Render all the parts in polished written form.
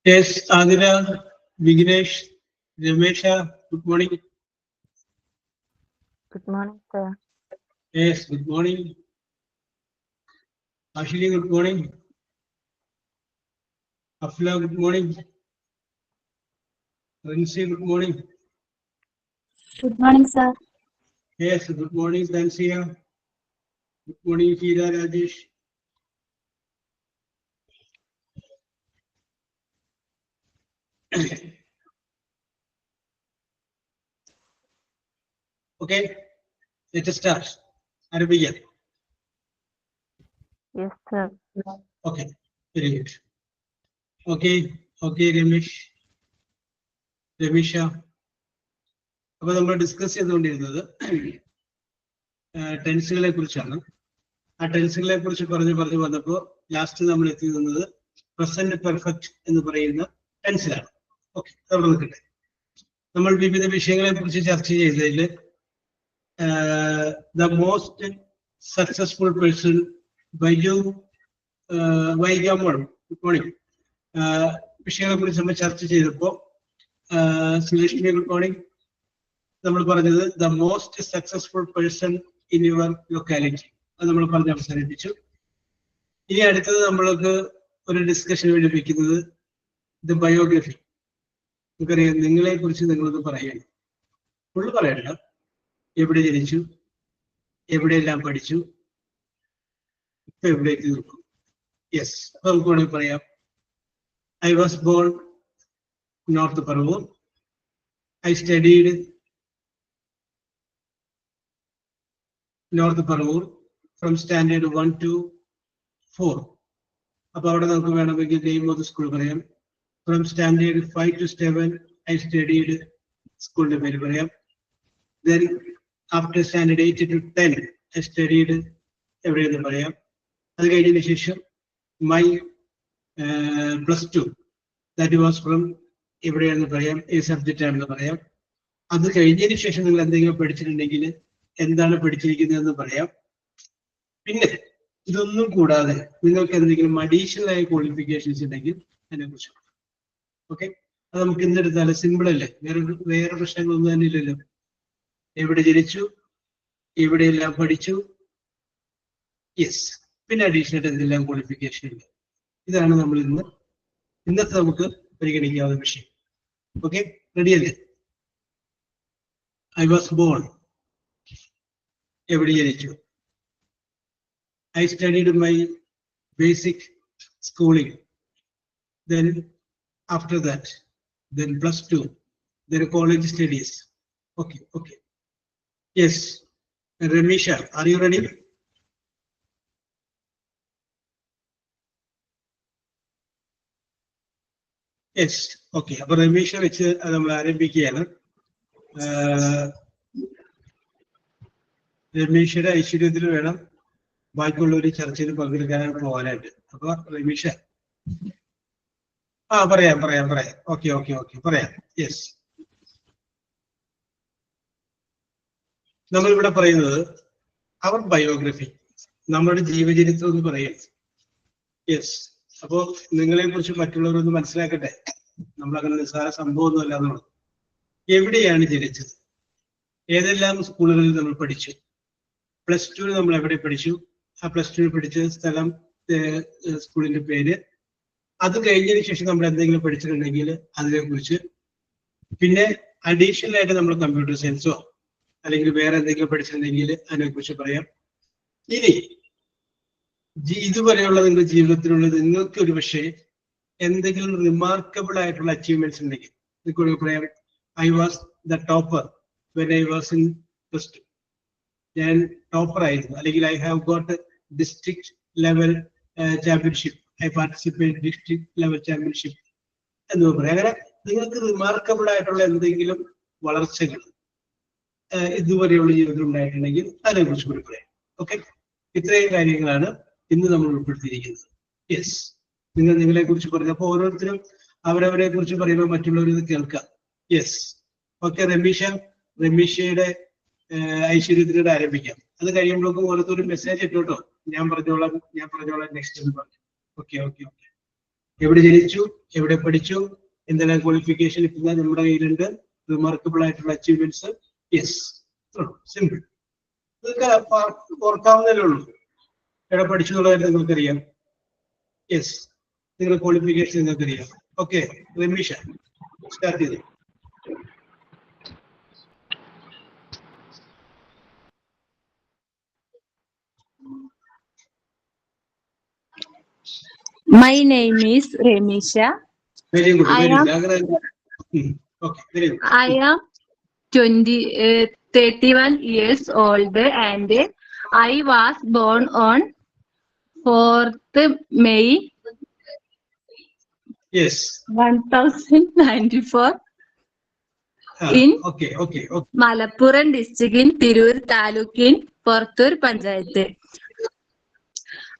Yes, Adira, Vignesh, Ramesha, good morning. Good morning, sir. Yes, good morning. Ashili, good morning. Afla, good morning. Rinsi, good morning. Good morning, sir. Yes, good morning, Dansia. Good morning, Kira Rajesh. Okay, let us start. Arabic. Yes, sir. Okay, very good. Okay, Ramesh. Ramisha. അപ്പോൾ നമ്മൾ discuss ചെയ്തുകൊണ്ടിരുന്നത് ടെൻസുകളെ കുറിച്ചാണ്. ആ ടെൻസുകളെ കുറിച്ച് പറഞ്ഞു വന്നപ്പോൾ last നമ്മൾ എത്തി നിന്നത് പ്രസന്റ് പെർഫെക്റ്റ് എന്ന് പറയുന്ന ടെൻസിലാണ്. ഓക്കെ, അവിടെ നിൽക്കട്ടെ. നമ്മൾ വിവിധ വിഷയങ്ങളെ കുറിച്ച് ചർച്ച ചെയ്തതിൽ ദ മോസ്റ്റ് സക്സസ്ഫുൾ പേഴ്സൺ വൈകാമോൾ ഗുഡ് മോർണിംഗ് വിഷയങ്ങളെ കുറിച്ച് നമ്മൾ ചർച്ച ചെയ്തപ്പോൾ സുരേഷിനെ ഗുഡ് മോർണിംഗ് നമ്മൾ പറഞ്ഞത് the most successful person in your locality അത് നമ്മൾ പറഞ്ഞ് അവസാനിപ്പിച്ചു. ഇനി അടുത്തത് നമ്മൾക്ക് ഒരു ഡിസ്കഷൻ വേണ്ടി വെക്കുന്നത് ദ ബയോഗ്രഫി. നമുക്കറിയാം, നിങ്ങളെ കുറിച്ച് നിങ്ങളൊന്ന് പറയണം. ഫുള്ള് പറയണ്ട, എവിടെ ജനിച്ചു, എവിടെയെല്ലാം പഠിച്ചു, ഇപ്പൊ എവിടേക്ക് നിൽക്കും. യെസ്, അപ്പൊ നമുക്ക് വേണമെങ്കിൽ പറയാം, I was born north Paravur. I studied north Paravur from standard 1 to 4. അപ്പൊ അവിടെ നമുക്ക് വേണമെങ്കിൽ നെയിം ഓഫ് ദ സ്കൂൾ പറയാം. From standard 5 to 7 I studied, സ്കൂളിന്റെ പേര് പറയാം. Then after standard 8 to 10 I studied, എവിടെയെന്ന് പറയാം. അത് കഴിഞ്ഞതിന് ശേഷം മൈ +2 ദാറ്റ് വാസ് ഫ്രം എവിടെയാണെന്ന് പറയാം, ഏ സബ്ജക്റ്റ് ആണെന്ന് പറയാം. അത് കഴിഞ്ഞതിന് ശേഷം നിങ്ങൾ എന്തെങ്കിലും പഠിച്ചിട്ടുണ്ടെങ്കിൽ എന്താണ് പഠിച്ചിരിക്കുന്നതെന്ന് പറയാം. പിന്നെ ഇതൊന്നും കൂടാതെ നിങ്ങൾക്ക് എന്തെങ്കിലും അഡീഷണൽ ആയ ക്വാളിഫിക്കേഷൻസ് ഉണ്ടെങ്കിൽ അതിനെ കുറിച്ച്. ഓക്കെ, അത് നമുക്ക് ഇന്നെടുത്താല് സിമ്പിൾ അല്ലേ, വേറെ പ്രശ്നങ്ങളൊന്നും തന്നെ ഇല്ലല്ലോ. എവിടെ ജനിച്ചു, എവിടെയെല്ലാം പഠിച്ചു, യെസ്, പിന്നെ അഡീഷണൽ എന്തെല്ലാം ക്വാളിഫിക്കേഷൻ ഉണ്ട്. ഇതാണ് നമ്മൾ ഇന്നത്തെ നമുക്ക് പരിഗണിക്കാവുന്ന വിഷയം. ഓക്കെ, റെഡി അല്ലേ? ഐ വാസ് ബോൺ, എവിടെ ജനിച്ചു. I studied my basic schooling. Then after that, then +2, then college studies. Okay. Yes, Ramisha, are you ready? Yes, okay. അപ്പൊ രമേശ വെച്ച് നമ്മൾ ആരംഭിക്കുകയാണ്. രമേശയുടെ ഐശ്വര്യത്തിൽ വേണം ബാക്കിയുള്ളവർ ചർച്ചയിൽ പങ്കെടുക്കാനായിട്ട് പോകാനായിട്ട്. അപ്പൊ രമേശ പറയാം. ഓക്കെ പറയാം. യെസ്, നമ്മളിവിടെ പറയുന്നത് അവർ ബയോഗ്രഫി, നമ്മുടെ ജീവചരിത്രം എന്ന് പറയാം. യെസ്, അപ്പോ നിങ്ങളെ കുറിച്ച് മറ്റുള്ളവരൊന്ന് മനസ്സിലാക്കട്ടെ. നമ്മളങ്ങനെ നിസ്സാര സംഭവമൊന്നും അല്ല എന്നുള്ളത്. എവിടെയാണ് ജനിച്ചത്, ഏതെല്ലാം സ്കൂളുകളിൽ നമ്മൾ പഠിച്ചു, +2 നമ്മൾ എവിടെ പഠിച്ചു, ആ +2 പഠിച്ച സ്ഥലം, സ്കൂളിന്റെ പേര്, അത് കഴിഞ്ഞതിന് ശേഷം നമ്മൾ എന്തെങ്കിലും പഠിച്ചിട്ടുണ്ടെങ്കിൽ അതിനെ കുറിച്ച്, പിന്നെ അഡീഷണൽ ആയിട്ട് നമ്മൾ കമ്പ്യൂട്ടർ സയൻസോ അല്ലെങ്കിൽ വേറെ എന്തെങ്കിലും പഠിച്ചിട്ടുണ്ടെങ്കിൽ അതിനെ കുറിച്ച് പറയാം. ഇനി ഇതുവരെയുള്ള നിങ്ങളുടെ ജീവിതത്തിലുള്ള നിങ്ങൾക്ക് ഒരു പക്ഷേ എന്തെങ്കിലും റിമാർക്കബിൾ ആയിട്ടുള്ള അച്ചീവ്മെന്റ്സ് ഉണ്ടെങ്കിൽ നിങ്ങൾക്ക് പറയാം, I was the topper when I was in +2. ഞാൻ ടോപ്പർ ആയിരുന്നു, അല്ലെങ്കിൽ I have got district level championship, I participate district level championship എന്ന് പറയാം. അങ്ങനെ നിങ്ങൾക്ക് റിമാർക്കബിൾ ആയിട്ടുള്ള എന്തെങ്കിലും വളർച്ചകൾ ഇതുവരെയുള്ള ജീവിതത്തിൽ ഉണ്ടായിട്ടുണ്ടെങ്കിൽ അതിനെ കുറിച്ച് കൂടി പറയാം. ഓക്കെ, ഇത്രയും കാര്യങ്ങളാണ് ഇന്ന് നമ്മൾ ഉൾപ്പെടുത്തിയിരിക്കുന്നത്. യെസ്, നിങ്ങളെ കുറിച്ച് പറഞ്ഞു. അപ്പൊ ഓരോരുത്തരും അവരവരെ കുറിച്ച് പറയുമ്പോൾ മറ്റുള്ളവർ ഇത് കേൾക്കാം. Yes, okay. റമീഷയുടെ ഐശ്വര്യത്തിലൂടെ ആരംഭിക്കാം. അത് കഴിയുമ്പോഴേക്കും ഓരോരുത്തരും മെസ്സേജ് ഇട്ടോട്ടോ, ഞാൻ പറഞ്ഞോളാം നെക്സ്റ്റ് എന്ന് പറഞ്ഞു. Okay okay okay. എവിടെ ജനിച്ചു, എവിടെ പഠിച്ചു, എന്തെല്ലാം ക്വാളിഫിക്കേഷൻ ഇപ്പം നമ്മുടെ കയ്യിലുണ്ട്, റിമാർക്കബിൾ ആയിട്ടുള്ള അച്ചീവ്മെന്റ്സ്. Yes, simple. ഇതൊക്കെ ഓർക്കാവുന്നതേ ഉള്ളൂ. എവിടെ പഠിച്ചു എന്നുള്ള കാര്യം നിങ്ങൾക്കറിയാം. യെസ്, നിങ്ങളുടെ ക്വാളിഫിക്കേഷൻ നിങ്ങൾക്കറിയാം. ഓക്കെ, റമീഷ സ്റ്റാർട്ട് ചെയ്തു. My name is Remisha. Very good. I Very am- good. Okay, very good. I am 31 years old and I was born on 4th May Yes. 1094 in Okay, okay, okay. Malappuram district in Tirur Taluk in Portur Panchayat.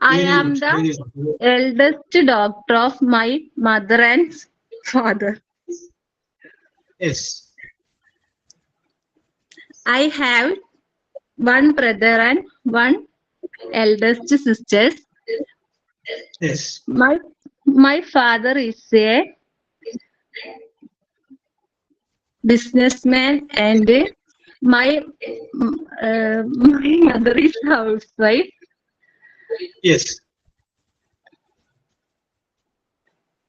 I Very am good, the very good. eldest daughter of my mother and father. Yes. I have one brother and one eldest sister. Yes. My father is a businessman and my mother is housewife. Yes.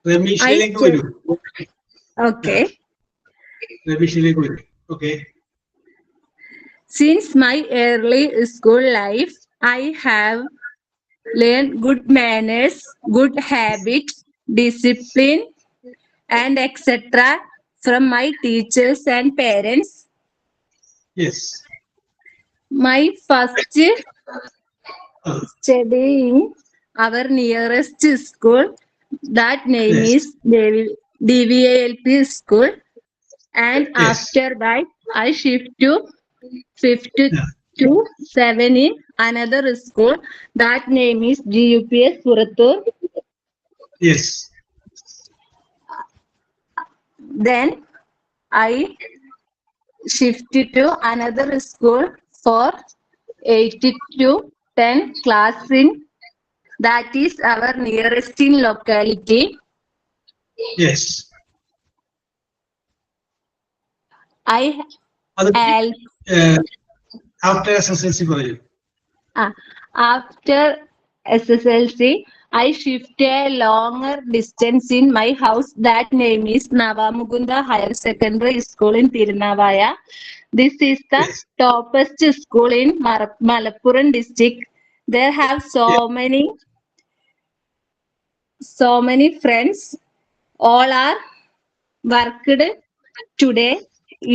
റമീഷിലേക്ക് I- വരൂ. Okay. റമീഷിലേക്ക് വരൂ. Okay. Since my early school life, I have learned good manners, good habits, discipline, and etc. from my teachers and parents. Yes. My first study in our nearest school, that name Yes. is DVALP school, and Yes. after that I shift to 5th to 7 in another school, that name is GUPS Puratur. Yes. Then I shifted to another school for 8 to 10 class in, that is our nearest in locality. Yes. I അത് help after SSLC പറയൂ. after SSLC I shift a longer distance in my house, that name is Navamukunda Higher Secondary School in Tirunavaya. This is the Yes. toppest school in Malappuram district. There have so many friends. All are worked today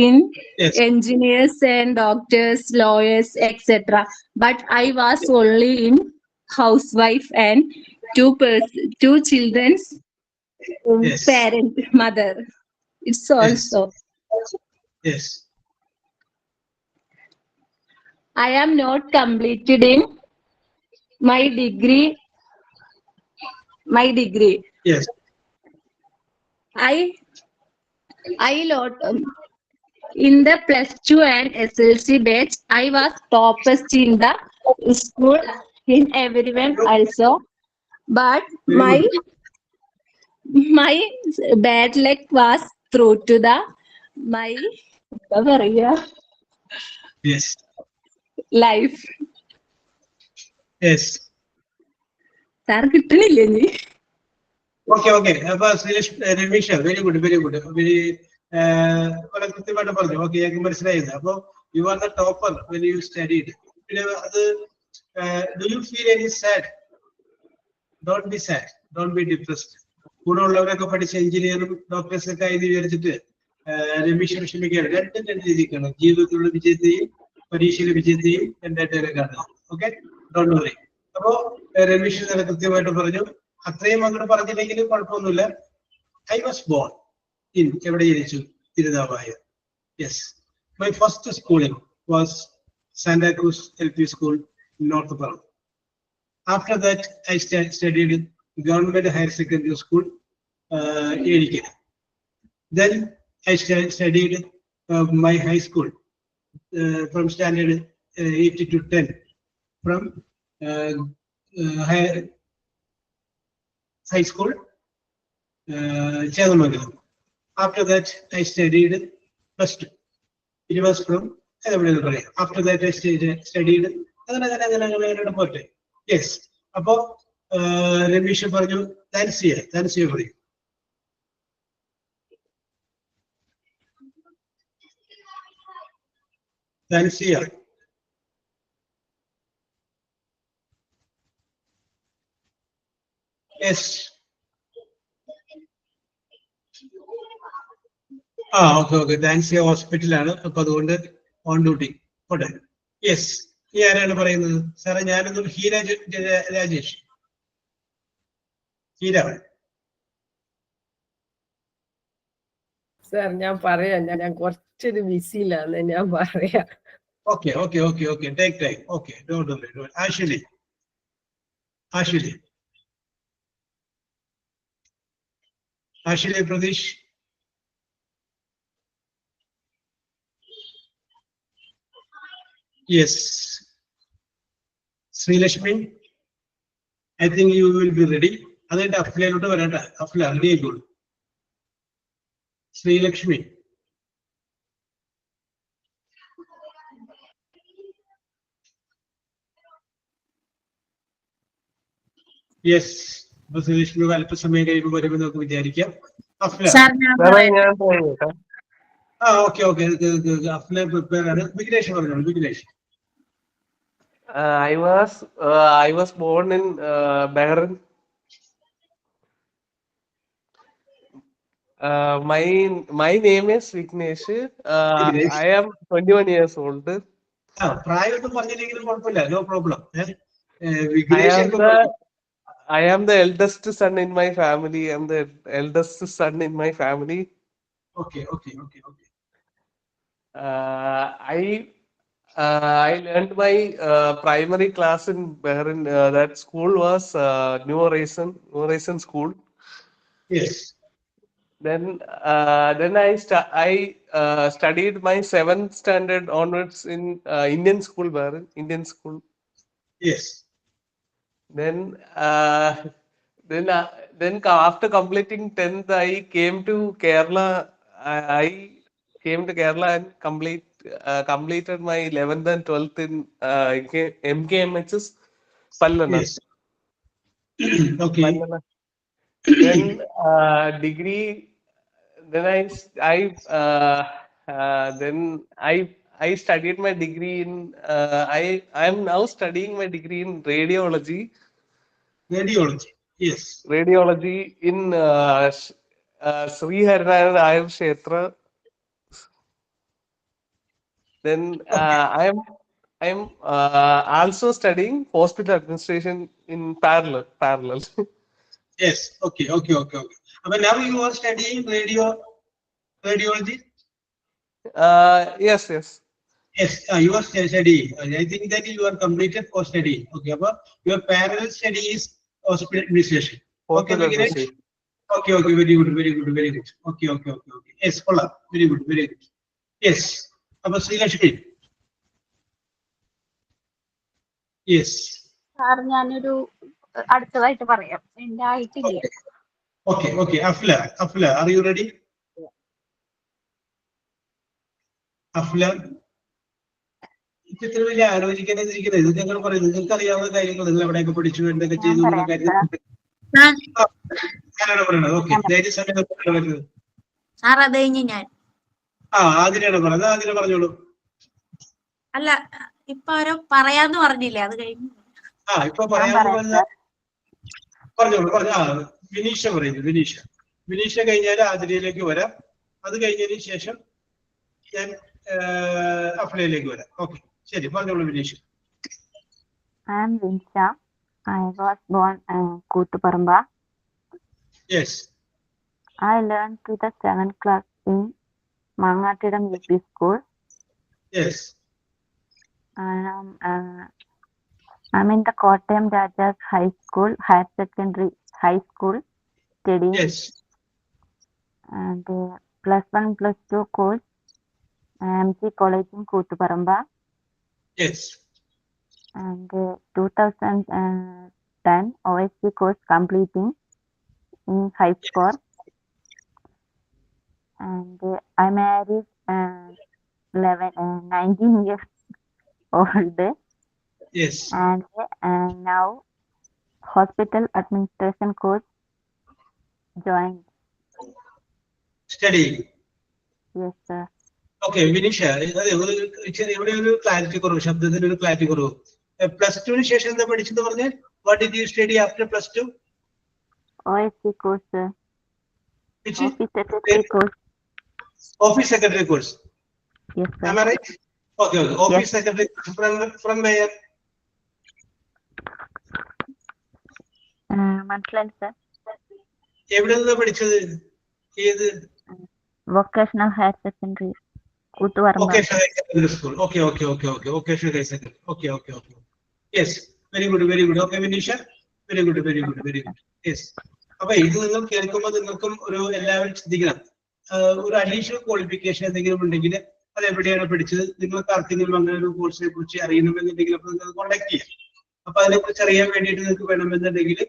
in Yes. engineers and doctors, lawyers, etc. But I was only in housewife and two children's Yes. parent, mother. It's also. Yes. I am not completed in my degree. Yes. I in the +2 and SLC batch, I was toppest in the school in everyone also. But Very my bad luck was through to the my Yes. life. Yes. Sir, കിട്ടണില്ലേ നീ? Okay okay. അപ്പൊ Ramisha very good very good very വളരെ കൃത്യമായിട്ട് പറഞ്ഞു. ഓക്കെ, ഞങ്ങൾക്ക് മനസ്സിലായത്. അപ്പൊ you are the topper when you studied. പിന്നെ അത് do you feel any sad? Don't be sad, don't be depressed. കൂടെ ഉള്ളവരൊക്കെ പഠിച്ച എഞ്ചിനീയറും ഡോക്ടേഴ്സ് ഒക്കെ ആയി വിചാരിച്ചിട്ട് രമീഷ വിഷമിക്കുകയാണ്. രണ്ട് രീതിക്കാണ്, ജീവിതത്തിലുള്ള വിജയത്തെയും പരീക്ഷയിലെ വിജയത്തെയും രണ്ടായിട്ട് കാണുക. Okay, don't worry. അപ്പോ രമീഷ് നല്ല കൃത്യമായിട്ട് പറഞ്ഞു. അത്രയും അങ്ങോട്ട് പറഞ്ഞില്ലെങ്കിലും കുഴപ്പമൊന്നുമില്ല. ഐ വാസ് ബോൺ ഇൻ, എവിടെ ജനിച്ചു? Thirunavaya. Yes, my first schooling was Santa Cruz LP school, north പറം. After that, I studied government higher secondary school, Erikka. Then I studied my high school from standard 8 to 10 from high school, Chadamangalam. After that, I studied first. It was from after that, I studied. Yes. About Ramesh Parju, that's here. Yes. Okay. Thanks here hospital on duty. Yes. Sarah Hira Rajesh. Hira. Sir, ഞാൻ പറയാം ഞാൻ കുറച്ചൊരു ബിസിയിലാണ് ഞാൻ പറയാം. Okay. Take time. Okay, don't worry. Ashley, Pradesh. Yes. Sri Lakshmi, I think you will be ready. That Afla, really good. Sri Lakshmi. Yes. Sri Lakshmi will help us make a video. Afla. Sir, Okay. Afla prepare. Vignesh. I was born in Bahrain. My name is Vignesh. I am 21 years old. No problem. I am the eldest son in my family. Okay. I learned my primary class in Bahrain. That school was New Horizon School. Yes. Then I studied my 7th standard onwards in Indian school, Bahrain. Indian school. Yes. Then after completing 10th, I came to Kerala. I came to Kerala and completed my 11th and 12th in MKMHS Pallana. Yes. Okay. Pallana. Then degree. Then I studied my degree in. I am now studying my degree in radiology. Yes. Radiology in Sri Harinarayana Ayur Kshetra. Then I am also studying hospital administration in parallel. Yes. Okay. But now you are studying radiology. Yes. Yes. You are studying. I think that you are completed for studying. Okay. But your parallel study is hospital administration. Okay. Administration. Okay. Very good. Okay. Yes. Hola. Very good. Yes. About Sri Lakshmi. Yes. Sir ഞാനൊരു അടുത്തതായിട്ട് പറയാം. എന്റെ ആയിട്ടില്ല. Okay. Afla, are you ready? Afla. ഇത്ര വലിയ ആലോചിക്കാതിരിക്കുന്നത് ഇത് ഞങ്ങൾ പറയുന്നത് നിങ്ങൾക്ക് അറിയാവുന്ന കാര്യങ്ങൾ നിങ്ങൾ എവിടെയൊക്കെ പഠിച്ചു എന്തൊക്കെ ചെയ്തു എന്നുള്ള കാര്യം പറയണത്. ഓക്കെ. വരുന്നത് സാർ അത് കഴിഞ്ഞ് ഞാൻ ആതിരയാണ് പറഞ്ഞത്. ആതിര പറഞ്ഞോളൂ. അല്ല ഇപ്പൊ ആരോ പറയാന്ന് പറഞ്ഞില്ലേ, അത് കഴിഞ്ഞു. ഇപ്പൊ പറയാന്ന് പറഞ്ഞോളൂ. വിനീഷ പറയുന്നു. വിനീഷ കഴിഞ്ഞാൽ ആതിരയിലേക്ക് വരാം. അത് കഴിഞ്ഞതിന് ശേഷം ഞാൻ അഫ്ലയിലേക്ക് വരാം. ഓക്കെ, ശരി, പറഞ്ഞോളൂ Vineesh. I am Vinsha. I was born in Kutuparamba. Yes. I learned to the 7th class in Mangatidam UP School. Yes. I am I'm in the Kottayam Rajas High School, Higher Secondary High School, studying Yes. and +1, +2 course, MG College in Kootuparamba, Yes. and 2010 OSC course completing in high score, and I married 19 years old, Yes. and now hospital administration course joined. Studying. Yes, sir. Okay Vineesha, അതെ ഇവിടെ ഒരു clarity കുറവ്, ശബ്ദത്തിന് ഒരു clarity കുറവ്. +2 ശേഷം എന്താ പഠിച്ചെന്ന് പറഞ്ഞ? What did you study after +2? OSC course, Which office secretary course. office secretary course. Yes, sir. Am I right? Okay. Office secretary from where? മനസ്സിലായി സർ. എവിടെ നിന്നാ പഠിച്ചത്? ഏത്? Vocational higher secondary Koothuparamba. Vocational high secondary school. Okay. Vocational high secondary. Okay. Yes. Very good. Okay, Vinisha. Very good. Yes. അപ്പൊ ഇത് നിങ്ങൾ കേൾക്കുമ്പോൾ നിങ്ങൾക്കും ഒരു എല്ലാവരും ശ്രദ്ധിക്കണം. ഒരു അഡീഷണൽ ക്വാളിഫിക്കേഷൻ എന്തെങ്കിലും ഉണ്ടെങ്കിൽ അത് എവിടെയാണ് പഠിച്ചത്, നിങ്ങൾക്ക് ആർക്കെങ്കിലും അങ്ങനെ ഒരു കോഴ്സിനെ കുറിച്ച് അറിയണമെന്നുണ്ടെങ്കിൽ അപ്പൊ നിങ്ങൾക്ക് കോൺടാക്ട് ചെയ്യാം. അപ്പൊ അതിനെ കുറിച്ച് അറിയാൻ വേണ്ടിയിട്ട് നിങ്ങൾക്ക് വേണമെന്നുണ്ടെങ്കിൽ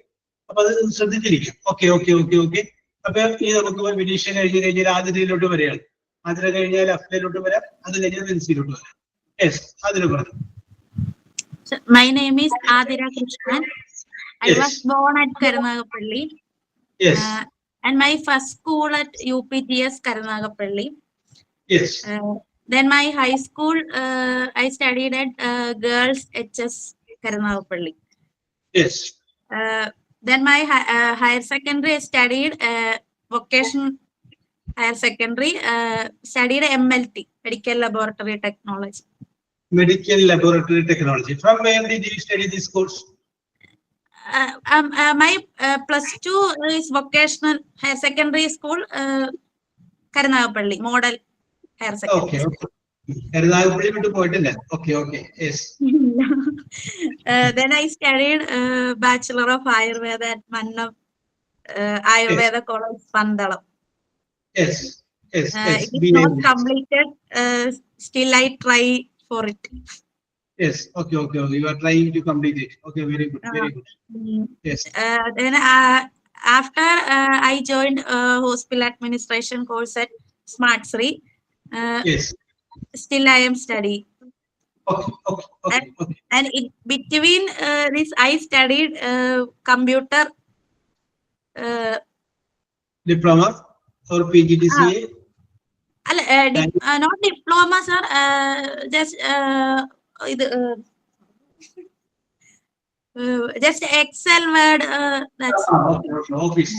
അപ്പൊ അത് ശ്രദ്ധിച്ചിരിക്കും. ഓക്കെ. അപ്പൊ ഈ നമുക്ക് വിനീഷ കഴിഞ്ഞാൽ ആതിരയിലോട്ട് വരികയാണ്. ആതിര കഴിഞ്ഞാൽ അഫ്ലയിലോട്ട് വരാം, അത് കഴിഞ്ഞാൽ വിൻസിയിലോട്ട് വരാം. യെസ്, അതിന് പറഞ്ഞു. My name is Adira Krishnan. I was born at Karunagapalli. Yes. And my first school at UPGS Karunagapalli. Yes. Then my high school, I studied at Girls HS Karunagapalli. Yes. Then my higher secondary, I studied vocational higher secondary, studied MLT, Medical Laboratory Technology. Medical Laboratory Technology. From where did you study this course? My +2 is vocational higher secondary school, Karunagapalli Model Higher Secondary. Okay. Karunagapalli വിട്ട് പോയിട്ടില്ല. Okay. Yes. Then I studied Bachelor of Ayurveda at Mannam Ayurveda College, Pandalam. Yes. It is not completed. Still, I try for it. Yes. Okay. You are trying to complete it. Okay. Very good. Yes. Then after I joined hospital administration course at Smart Sri. Yes. Still, I am studying. Okay. And in between this, I studied computer. Diploma or PGDCA? Not diploma, sir. Just just Excel, Word. That's Office.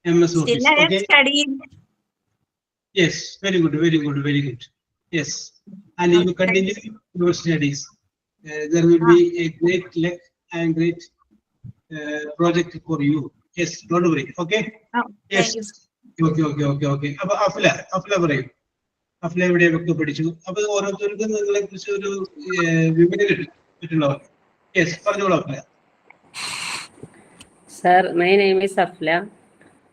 MS Office. still I am studying. Yes. Very good. Yes. And you continue your studies. There will be a great luck and great project for you. Yes. Don't worry. Okay. Yes. Thank you. Okay. അപ്പൊ അഫ്ല പറയും. അഫ്ല എവിടെയൊക്കെ പഠിച്ചു? അപ്പൊ ഓരോരുത്തർക്കും നിങ്ങളെ കുറിച്ച് ഒരു വിവരം കിട്ടുന്നുണ്ടാവും. Yes, പറഞ്ഞോളൂ Afla. Sir, my name is Afla.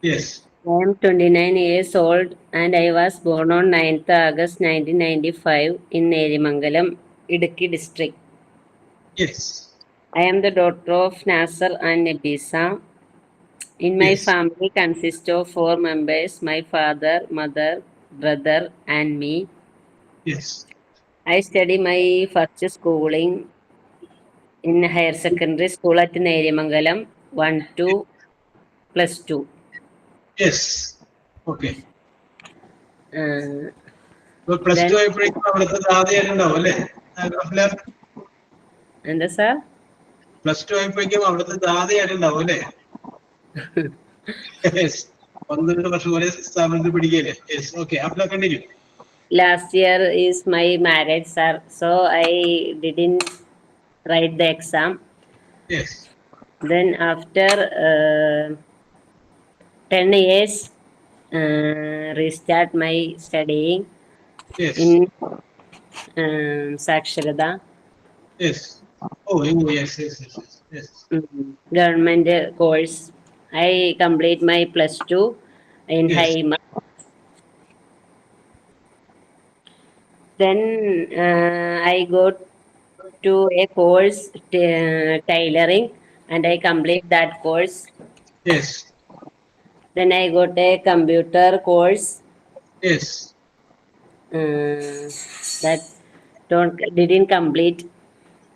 Yes. I am 29 years old and I was born on 9th August 1995 in Nerimangalam, Idukki district. Yes. I am the daughter of Nasser and Nabisa. In my family consists of 4 members, my father, mother, brother and me. Yes. I study my first schooling in higher secondary school at Nerimangalam 1 to +2. Yes. Okay. +2 ആയപ്പോഴേക്കും അവിടുത്തെ ദാതയായിട്ടുണ്ടാവും അല്ലേ അഫ്ല? എന്താ sir? +2 ആയപ്പോഴേക്കും അവിടുത്തെ ദാതയായിട്ടുണ്ടാവും അല്ലേ? 12 വർഷം വരെ സ്ഥാപനത്തിൽ പഠിക്കുകയല്ലേ? Yes. Okay. Afla continue. Last year is my marriage, sir. So I didn't write the exam. Yes. Then after 10 years, restart my studying Yes. in Saksharada. Yes. Oh, yes, yes, yes, yes, yes. Government course. I complete my +2 in Yes. high mark. Then I go to a course tailoring, and I complete that course. Yes. Then I got a computer course Yes. that didn't complete.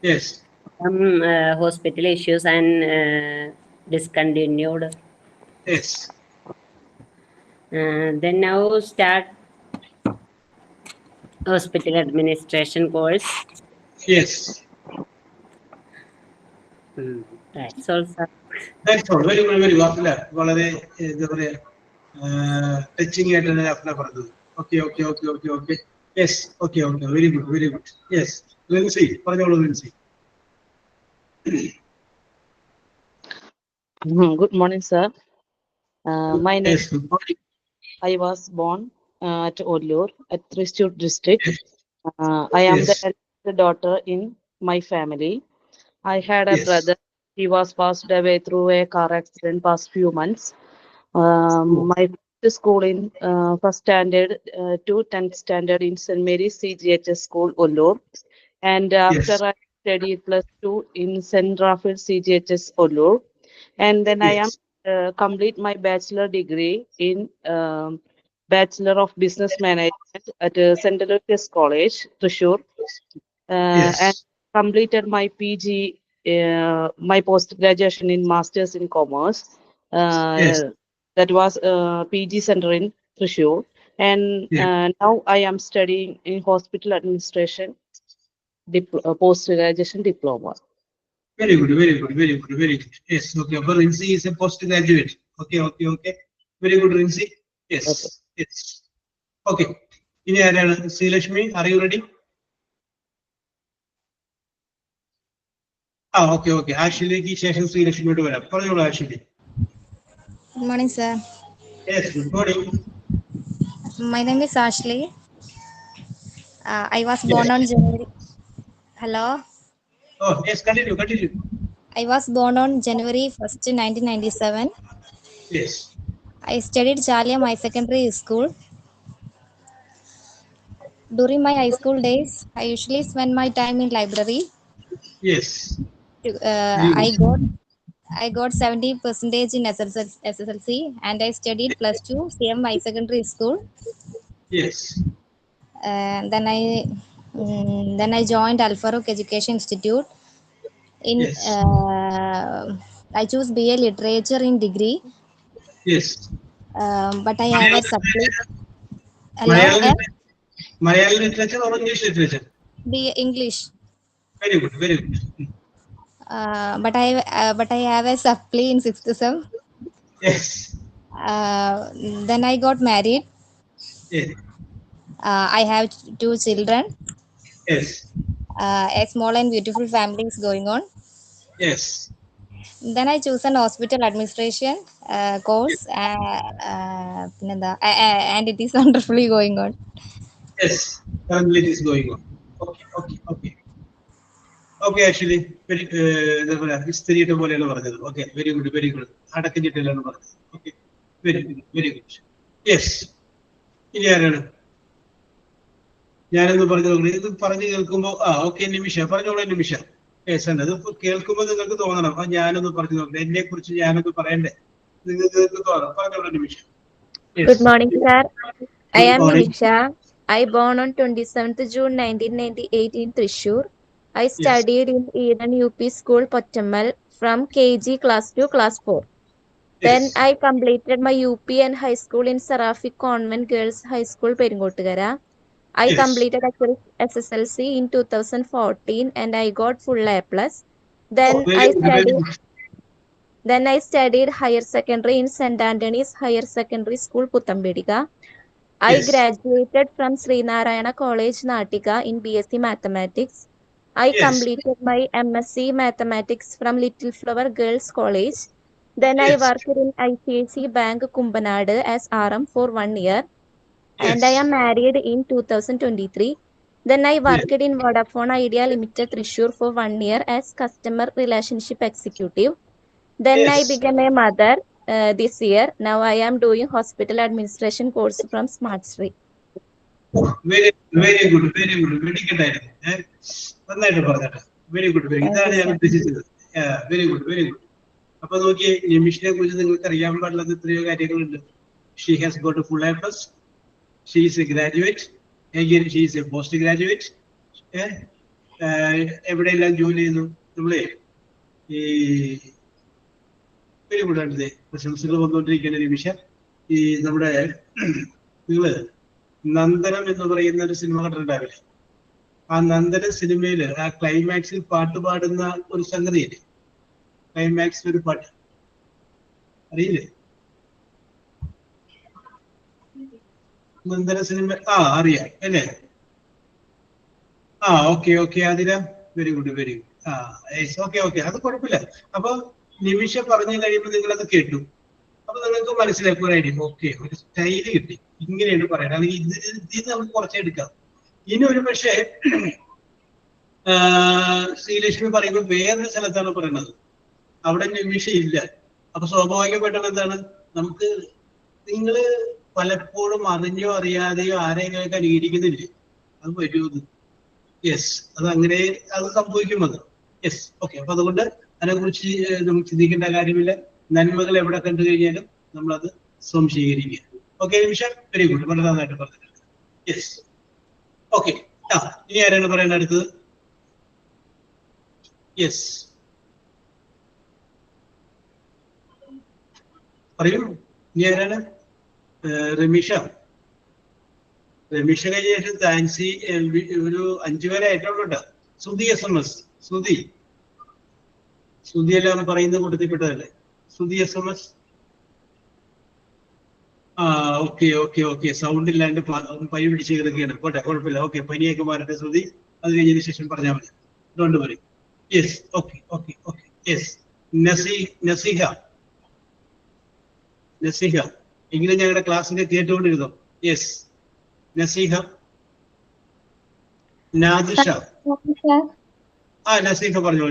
Yes. Some hospital issues and discontinued. Yes. Then now start hospital administration course. Yes. That's all, sir. That's all. Very good, very good. അല്ല വളരെ എന്താ പറയാ touching ആയിട്ടാണ് അഫ്ന പറഞ്ഞത്. Okay okay okay okay okay yes okay okay very good very good yes Rinsi പറഞ്ഞോളൂ Rinsi. Good morning, sir. My name. Yes, good morning. I was born at Ollur, at Thrissur district. I am the Yes. eldest daughter in my family. I had a Yes. brother. He was passed away through a car accident past few months. My school in first standard to 10th standard in St. Mary's CGHS School, Ollur. And after Yes. I studied +2 in St. Raphael CGHS, Ollur. And then I am Yes. complete my bachelor degree in Bachelor of Business Management at St. Lucius College, Thrissur, Yes. and completed my PG, my post graduation in Masters in Commerce. Yes. That was PG Center in Thrissur, and Yeah. now I am studying in Hospital Administration, post graduation diploma. Very good, very good, very good, very good. Yes, okay. But Rinsi is a postgraduate. Okay, okay, okay. Very good, Rinsi. Yes, Okay. yes. Okay. ഇനി ആരാണ് Sreelakshmi? Are you ready? ആ okay okay. ആഷിലേക്ക് ശേഷം ശ്രീലക്ഷ്മിയോട് വരാം. പറഞ്ഞോളൂ ആഷിലി. Good morning, sir. Yes, good morning. My name is Ashley. I was born on January. Hello. Oh, yes, continue, continue. I was born on January 1st, 1997. Yes, I studied Chalia my secondary school. During my high school days, I usually spend my time in library. yes. I got 70% in SSLC, and I studied +2 CM my secondary school. Yes, Then I joined Al Farouk Education Institute. yes, I choose BA Literature in degree, yes. but I have a supply. Malayalam literature or English literature? BA English, Very good, very good. but I have a supply in 6th sem. Yes, Then I got married. yes, I have 2 children. yes, A small and beautiful family is going on. yes. Then I choose an hospital administration course, and it is wonderfully going on. Yes, currently it is going on. Okay, okay, okay. Okay, actually, very എന്താ പറയാ ഹിസ്റ്ററിയുടെ പോലെയാണ് പറഞ്ഞത്. Okay, very good, very good. അടക്കം ചിട്ടയിലാണ് പറഞ്ഞത്. Okay, very good, very good. Yes, ഇനി ആരാണ്? ഞാനെന്ന് പറഞ്ഞു നോക്കണേ. ഇത് പറഞ്ഞു കേൾക്കുമ്പോ ഓക്കെ നിമിഷ പറഞ്ഞോളൂ നിമിഷ. യെസ് ഉണ്ട്. അത് കേൾക്കുമ്പോൾ നിങ്ങൾക്ക് തോന്നണം ഞാനൊന്ന് പറഞ്ഞു നോക്കണേ, എന്നെ കുറിച്ച് ഞാനൊന്ന് പറയണ്ടേ, നിങ്ങൾക്ക് തോന്നണം. പറഞ്ഞോളൂ നിമിഷ. Good morning, sir. I Good am morning. Nimisha. I born on 27th June 1998 in Thrissur. I Yes, studied in Eden UP School, Pottammal from KG class to class 4. Then yes, I completed my UP and high school in Serafic Convent Girls High School, Peringottagara. I yes, completed SSLC in 2014 and I got full A+. Then oh, very I good, very studied good. then I studied higher secondary in St. Anthony's Higher Secondary School, Puthambediga. I Yes, graduated from Srinarayana College, Natika in BSc Mathematics. I yes, completed my MSc Mathematics from Little Flower Girls College. Then I yes, worked in ICIC Bank, Kumbanad as RM for 1 year. And I yes, am married in 2023. Then I worked in Vodafone Idea Limited, Thrissur for 1 year as customer relationship executive. Then I Yes. became a mother this year. Now I am doing hospital administration course from SmartStream. Very very good very good വെടിക്കട്ടായിരുന്നു. നന്നായിട്ട് പറഞ്ഞേട്ടാ. Very good very ഇതാണ് ഞാൻ ഉദ്ദേശിച്ചത്. Very good very good. അപ്പൊ നോക്കിയേ, നിമിഷിനെ കുറിച്ച് നിങ്ങൾക്ക് അറിയാൻ പാടുള്ളത് എത്രയോ കാര്യങ്ങളുണ്ട്. She has got full A plus, she is a graduate, she is a post graduate. എവിടെയെല്ലാം ജോലി ചെയ്യുന്നു. നമ്മളെ ഈ വെരി ഗുഡ് ആണ്. പ്രശംസകൾ വന്നുകൊണ്ടിരിക്കുന്ന നിമിഷം. ഈ നമ്മുടെ നിങ്ങള് നന്ദനം എന്ന് പറയുന്ന ഒരു സിനിമ കണ്ടിട്ടുണ്ടാവില്ലേ? ആ നന്ദന സിനിമയില് ആ ക്ലൈമാക്സിൽ പാട്ട് പാടുന്ന ഒരു സംഗതിയില്ലേ? ക്ലൈമാക്സിൽ ഒരു പാട്ട് അറിയില്ലേ? നന്ദന സിനിമ അറിയാം അല്ലേ? ഓക്കെ ഓക്കെ അതില very good very good. Okay അത് കുഴപ്പമില്ല. അപ്പൊ നിമിഷം പറഞ്ഞു കഴിയുമ്പോൾ നിങ്ങളത് കേട്ടു. അപ്പൊ നിങ്ങൾക്ക് മനസ്സിലാക്കുക ഐഡിയ. ഓക്കെ, ഒരു സ്റ്റൈല് കിട്ടി. ഇങ്ങനെയാണ് പറയുന്നത്. അല്ലെങ്കിൽ ഇത് നമുക്ക് കുറച്ചേ എടുക്കാം. ഇനി ഒരു പക്ഷേ ശ്രീലക്ഷ്മി പറയുമ്പോൾ വേറൊരു സ്ഥലത്താണ് പറയുന്നത്, അവിടെ നിമിഷം ഇല്ല. അപ്പൊ സ്വാഭാവികമായിട്ടും എന്താണ്, നമുക്ക് നിങ്ങള് പലപ്പോഴും അറിഞ്ഞോ അറിയാതെയോ ആരെയും അനുകരിക്കുന്നില്ലേ? അത് വരുന്നത്. യെസ്, അത് അങ്ങനെ അത് സംഭവിക്കും. അത് യെസ്. ഓക്കെ, അപ്പൊ അതുകൊണ്ട് അതിനെക്കുറിച്ച് നമുക്ക് ചിന്തിക്കേണ്ട കാര്യമില്ല. നന്മകൾ എവിടെ കണ്ടു കഴിഞ്ഞാലും നമ്മളത് സംശീകരിക്കുക. ഓക്കെ നിമിഷം, വെരി ഗുഡ്, വളരെ നന്നായിട്ട് പറഞ്ഞിട്ടുണ്ട്. Yes, okay. ഇനി ആരാണ് പറയുന്നത് അടുത്തത്? യെസ്, പറയൂ. ഇനി ആരാണ്? രമീഷ. രമീഷ കഴിഞ്ഞ ശേഷം താൻസി, ഒരു 5 പേരെ ആയിട്ടുള്ളൂ കേട്ടോ. സുധി SMS. സുധി എല്ലാം പറയുന്ന കൂട്ടത്തിൽപ്പെട്ടതല്ലേ? Sudhi SMS. Okay okay okay. Sound ഇല്ലാണ്ട് പനി പിടിച്ച് കിടക്കുകയാണ്. പോട്ടെ, കുഴപ്പമില്ല. ഓക്കെ, പനിയൊക്കെ മാറട്ടെ സുധി. അത് കഴിഞ്ഞതിന് ശേഷം പറഞ്ഞാൽ മതി. Don't worry. Yes, okay okay okay. Yes, Naseeha. എങ്കിലും ഞങ്ങളുടെ ക്ലാസ്സിന്റെ കേട്ടുകൊണ്ടിരുന്നോ? യെസ്, നസീഹ. നാദിഷ. നസീഹ പറഞ്ഞോ.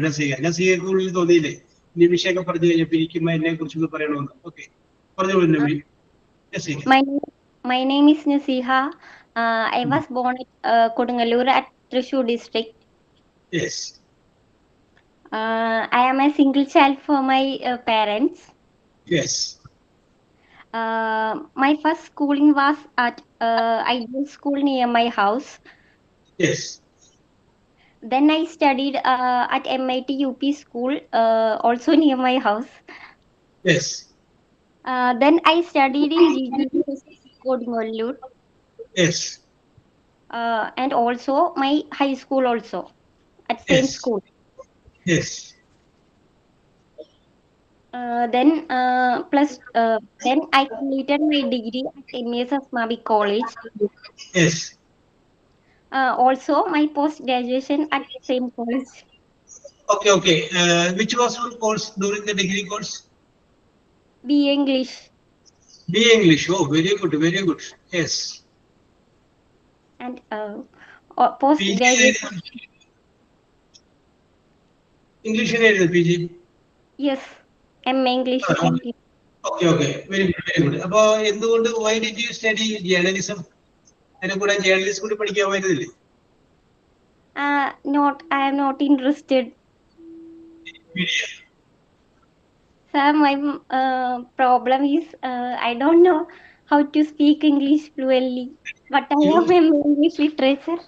നസീഹക്ക് ഉള്ളിൽ തോന്നിയില്ലേ നിമിഷയൊക്കെ പറഞ്ഞു കഴിഞ്ഞപ്പോ ഇരിക്കുമ്പോ എന്നെ കുറിച്ചൊന്ന് പറയണമെന്ന്? ഓക്കെ, പറഞ്ഞോളൂ നബി. My name is Nasiha. I was born at Kodungalur at Thrissur district. Yes. I am a single child for my parents. Yes. My first schooling was at Ideal School near my house. Yes. Then I studied at MIT UP School, also near my house. Yes. Then I studied in GG Kodungalur. Yes. And also my high school also at same school. Yes. Then I completed my degree at MES Asmavi College. Yes. Also my post graduation at same college. Okay. Which was your course during the degree course? BA English. BA English. Oh, very good, very good. Yes. And post graduation. English in PG. Yes, MA English. Okay. Very good. അപ്പൊ എന്തുകൊണ്ട് why did you study journalism? അതിനെ കൂടെ journalist കൂടി പഠിക്കാൻ പറ്റുന്നില്ലേ? I am not interested. Sir, my problem is I don't know how to speak English fluently, but I am in English literature.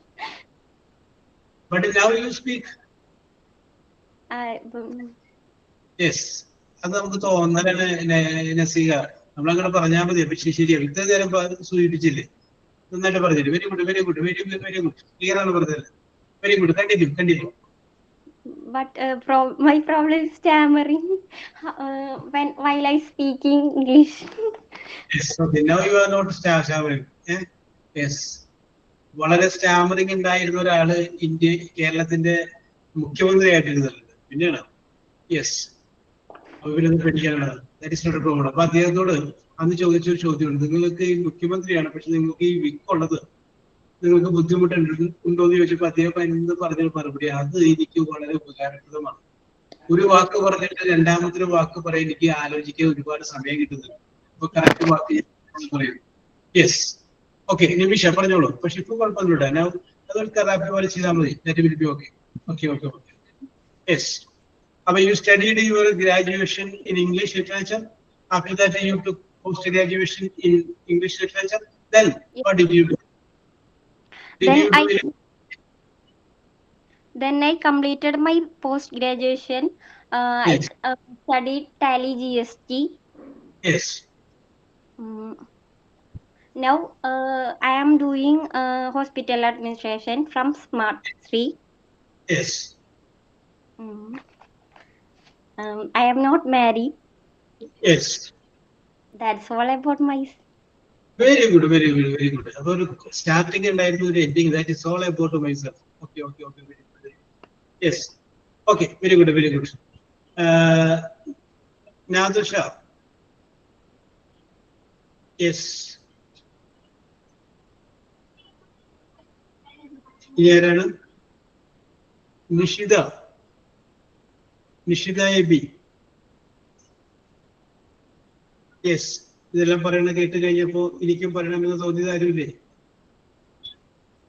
But now you speak. Yes. അത് നമുക്ക് തോന്നലാണ് നസീഹ. നമ്മളങ്ങനെ പറഞ്ഞാൽ മതി. പക്ഷെ ശരിയാ, ഇത്ര നേരം സൂചിപ്പിച്ചില്ലേ? നന്നായിട്ട് പറഞ്ഞില്ലേ? Very good. ക്ലിയർ ആണ് പറഞ്ഞത്. Very good. Continue. But my problem is stammering while I speaking English. Yes. Okay. Now you are not stammering. Yes. വളരെ സ്റ്റാമറിംഗ് ഉണ്ടായിരുന്ന ഒരാള് കേരളത്തിന്റെ മുഖ്യമന്ത്രിയായിട്ടിരുന്നുണ്ട്. പിന്നെയാണ്. യെസ്. അവരൊന്നും പഠിക്കാനാണ്. That is not a problem. അപ്പൊ അദ്ദേഹത്തോട് അന്ന് ചോദിച്ചൊരു ചോദ്യമുണ്ട്. നിങ്ങൾക്ക് ഈ മുഖ്യമന്ത്രിയാണ്, പക്ഷെ നിങ്ങൾക്ക് ഈ വിക്കുള്ളത് നിങ്ങൾക്ക് ബുദ്ധിമുട്ടുണ്ടോ എന്ന് ചോദിച്ചപ്പോൾ അദ്ദേഹം എന്ത് പറഞ്ഞ മറുപടി അത് എനിക്ക് വളരെ ഉപകാരപ്രദമാണ്. ഒരു വാക്ക് പറഞ്ഞിട്ട് രണ്ടാമത്തെ വാക്ക് പറയാൻ എനിക്ക് ആലോചിക്കാൻ ഒരുപാട് സമയം കിട്ടുന്നുണ്ട്. അപ്പൊ കറക്റ്റ് വാക്ക് പറയും. യെസ്, ഓക്കെ, നിമിഷ പറഞ്ഞോളൂ. പക്ഷെ ഇപ്പൊ കുഴപ്പമൊന്നുമില്ല. ഞാൻ അതൊരു കറാപ്പി പോലെ ചെയ്താൽ മതി. That will be okay. Okay okay okay. Yes. അപ്പൊ you studied your graduation in English literature. After that you took post graduation in English literature. Then what did you do? Then I completed my post graduation. Yes. I studied Tally GST. Yes. Now I am doing hospital administration from Smart 3. Yes. I am not married. Yes. That's all about myself. Very good, very good, very good. അപ്പോൾ ഒരു starting ഉണ്ടായിരുന്നു, ഒരു ending. That is all about myself. Okay okay okay, very good. Yes, okay, very good, very good. Nadisha. Yes. ഇനി ആരാണ്? Nishitha. Nishitha AB. Yes. ഇതെല്ലാം പറയണ കേട്ട് കഴിഞ്ഞപ്പോ എനിക്കും പറയണമെന്ന് തോന്നിയത് ആരുമില്ലേ?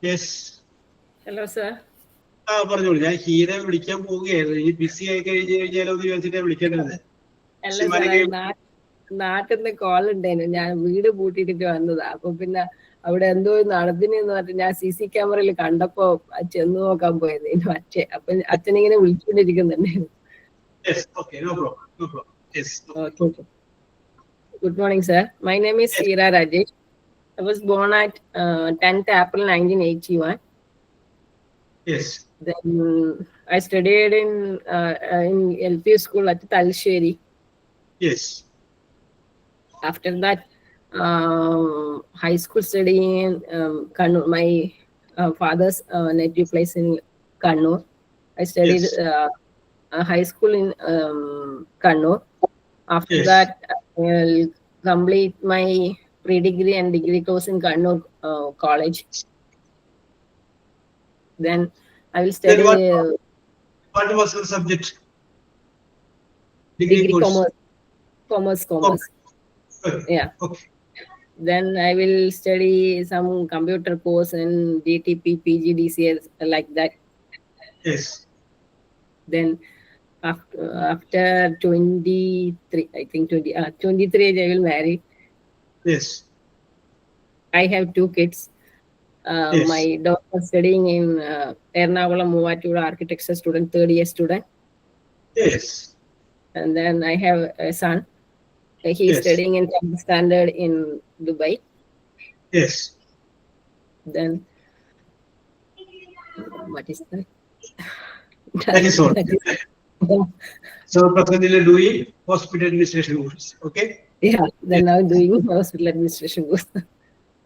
യെസ്. Hello sir. ആ പറഞ്ഞോളൂ. ഞാൻ ഹീര വിളിക്കാൻ പോവുകയായിരുന്നു. ഇനി ബിസി ആയി കഴിഞ്ഞ് കഴിഞ്ഞാലോ എന്ന് ചോദിച്ചിട്ടാണ് വിളിക്കേണ്ടത്. നാട്ടിൽ നിന്ന് കോൾ ഉണ്ടായിരുന്നു. ഞാൻ വീട് പൂട്ടിയിട്ട് വന്നതാ. അപ്പൊ പിന്നെ അവിടെ എന്തോ നടന്നിനെന്ന് പറഞ്ഞിട്ട് ഞാൻ CC ക്യാമറയിൽ കണ്ടപ്പോ ചെന്ന് നോക്കാൻ പോയത് അച്ഛൻ. അപ്പൊ അച്ഛനിങ്ങനെ വിളിച്ചുകൊണ്ടിരിക്കുന്നുണ്ടായിരുന്നു. Good morning, sir. My name is Seera Rajesh. I was born at 10th April 1981. Yes. Then I studied in LP school at Talsheri. Yes. After that, high school study in Kannur. My father's native place in Kannur. I studied high school in Kannur. After that, I will complete my pre-degree and degree course in Kannur College. Then I will study. What was the subject? Degree commerce. Okay. Yeah. Okay. Then I will study some computer course in DTP, PGDCS, like that. Yes. Then after 23, I think 23 age, I will marry. Yes. I have 2 kids. Yes. My daughter studying in Ernakulam Muvattula architecture student, 3rd year student. Yes. And then I have a son. He is Yes. studying in 10th standard in Dubai. Yes. Then what is that? That is all. So presently doing hospital administration course. Okay. Yeah. Then now doing hospital administration course.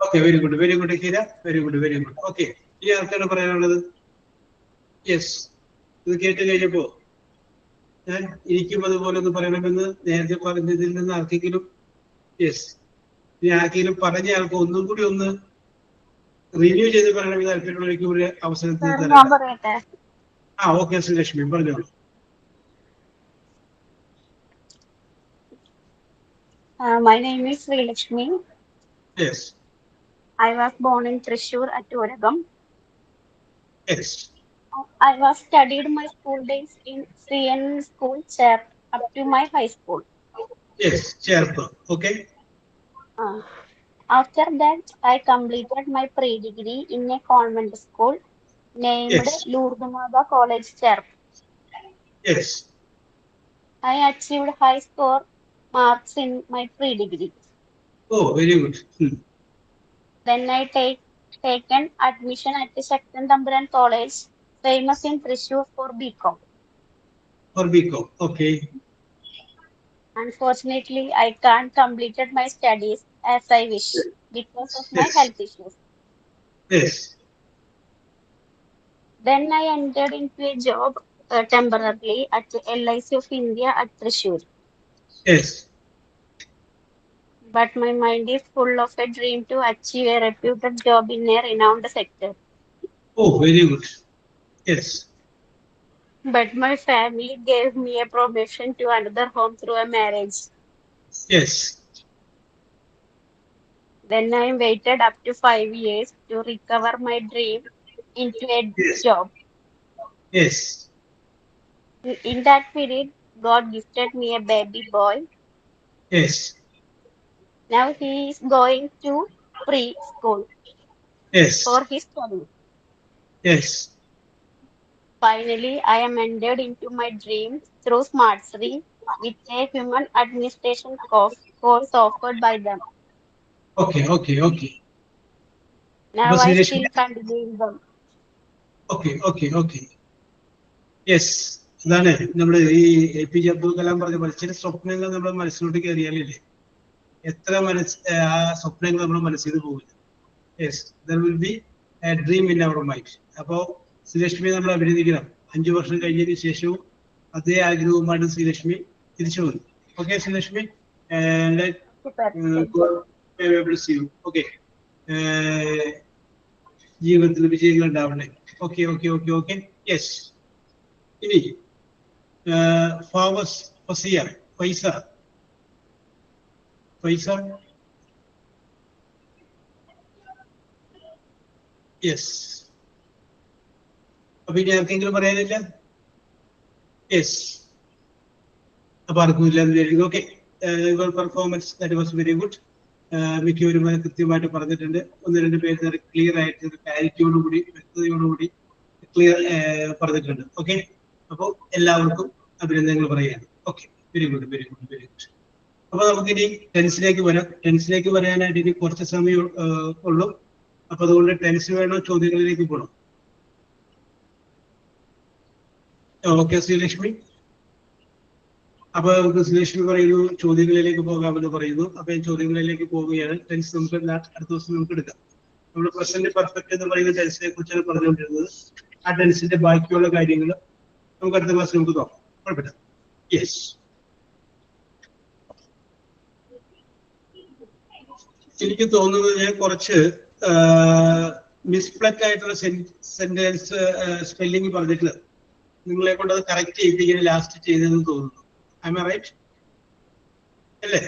Okay, very good, Hira. Very good, very good. Okay. ഈ ആർക്കാണ് പറയാനുള്ളത്? Yes. ഇത് കേട്ട് കഴിഞ്ഞപ്പോ ഞാൻ എനിക്കും അതുപോലെ ഒന്ന് പറയണമെന്ന് നേരത്തെ പറഞ്ഞതിൽ നിന്ന് ആർക്കെങ്കിലും, യെസ്, ഇനി ആർക്കെങ്കിലും പറഞ്ഞ ആൾക്ക് ഒന്നും കൂടി ഒന്ന് റിവ്യൂ ചെയ്ത് പറയണമെന്ന് താല്പര്യമുള്ളവർക്ക് ഒരു അവസരത്തിൽ തരാം. ഓക്കെ, ശ്രീലക്ഷ്മി പറഞ്ഞോളൂ. My name is Sri Lakshmi. Yes. I was born in Thrissur at Uragam. Yes. I was studied my school days in CN school, Chap, up to my high school. Yes, Cherpa. Okay. After that, I completed my pre-degree in a convent school named Yes. Lourdes Maba College, Chap. Yes. I achieved high score marks in my pre-degree. Oh, very good. Then I taken admission at the Shaktan Tamburan College, famous in Thrissur, for BCom. For BCom, okay. Unfortunately, I can't completed my studies as I wish because of my Yes. health issues. Yes. Then I entered into a job temporarily at the LIC of India at Thrissur. Yes. but my mind is full of a dream to achieve a reputed job in a renowned sector. Oh, very good. Yes. But my family gave me a promotion to another home through a marriage. Yes. Then I waited up to 5 years to recover my dream into a Yes. job. Yes. In that period, God gifted me a baby boy. Yes. Now he is going to preschool Yes. for his study. Yes. Finally, I am entered into my dream through SmartSri with a human administration course offered by them. Okay. Okay. Okay. Now അപ്പൊ I Sreelakshmi still continue in them. Okay okay okay yes ഇതാണ് നമ്മുടെ ഈ APJ Abdul Kalam പറഞ്ഞ പോലെ ചില സ്വപ്നങ്ങൾ നമ്മുടെ മനസ്സിലോട്ട് കയറിയാലില്ലേ എത്ര ആ സ്വപ്നങ്ങൾ നമ്മുടെ മനസ്സിൽ പോകില്ല. Yes there will be a dream in our mind. അപ്പോ ശ്രീലക്ഷ്മി നമ്മൾ അഭിനന്ദിക്കണം. 5 വർഷം കഴിഞ്ഞതിന് ശേഷവും അതേ ആഗ്രഹവുമായിട്ട് ശ്രീലക്ഷ്മി തിരിച്ചു വന്നു. ഓക്കെ ശ്രീലക്ഷ്മി, ഓക്കെ, ജീവിതത്തിൽ വിജയങ്ങൾ ഉണ്ടാവണ്ടേ. Okay okay okay okay yes. ഇനി പൈസ യെസ്. അപ്പൊ ഇനി ആർക്കെങ്കിലും പറയാനില്ല? യെസ്. അപ്പൊ ആർക്കും ഇല്ല. Okay, performance that was very good. മിക്കവരും കൃത്യമായിട്ട് പറഞ്ഞിട്ടുണ്ട്. 1-2 പേര് ക്ലിയർ ആയിട്ട് ക്ലാരിറ്റിയോടുകൂടി വ്യക്തതയോടുകൂടി ക്ലിയർ പറഞ്ഞിട്ടുണ്ട്. ഓക്കെ, അപ്പോൾ എല്ലാവർക്കും അഭിനന്ദനങ്ങൾ പറയുകയാണ്. Okay, very good very good very good. അപ്പൊ നമുക്കിനി ടെൻസിലേക്ക് വരാം. ടെൻസിലേക്ക് വരാനായിട്ട് ഇനി കുറച്ച് സമയം ഉള്ളൂ. അപ്പൊ അതുകൊണ്ട് ടെൻസ് വേണോ ചോദ്യങ്ങളിലേക്ക് പോകണം? ഓക്കെ ശ്രീലക്ഷ്മി. അപ്പൊ നമുക്ക് ശ്രീലക്ഷ്മി പറയുന്നു ചോദ്യങ്ങളിലേക്ക് പോകാമെന്ന് പറയുന്നു. അപ്പൊ ഞാൻ ചോദ്യങ്ങളിലേക്ക് പോവുകയാണ്. ടെൻസ് നമുക്ക് അടുത്ത ദിവസം നമുക്ക് എടുക്കാം. നമ്മൾ പ്രസന്റ് പെർഫെക്റ്റ് എന്ന് പറയുന്ന ടെൻസിനെ കുറിച്ചാണ് പറഞ്ഞുകൊണ്ടിരുന്നത്. ആ ടെൻസിന്റെ ബാക്കിയുള്ള കാര്യങ്ങൾ നമുക്ക് അടുത്ത ക്ലാസ്സിൽ നമുക്ക് നോക്കാം. കുഴപ്പമില്ല. യെസ്. എനിക്ക് തോന്നുന്നത് ഞാൻ കുറച്ച് മിസ്പ്ലക്ട് ആയിട്ടുള്ള സെന്റൻസ് സ്പെല്ലിംഗ് പറഞ്ഞിട്ട് നിങ്ങളെ കൊണ്ട് അത് കറക്റ്റ് ചെയ്യിപ്പിക്കാൻ ലാസ്റ്റ് ചെയ്തതെന്ന് തോന്നുന്നു. Am I right? അല്ലേ?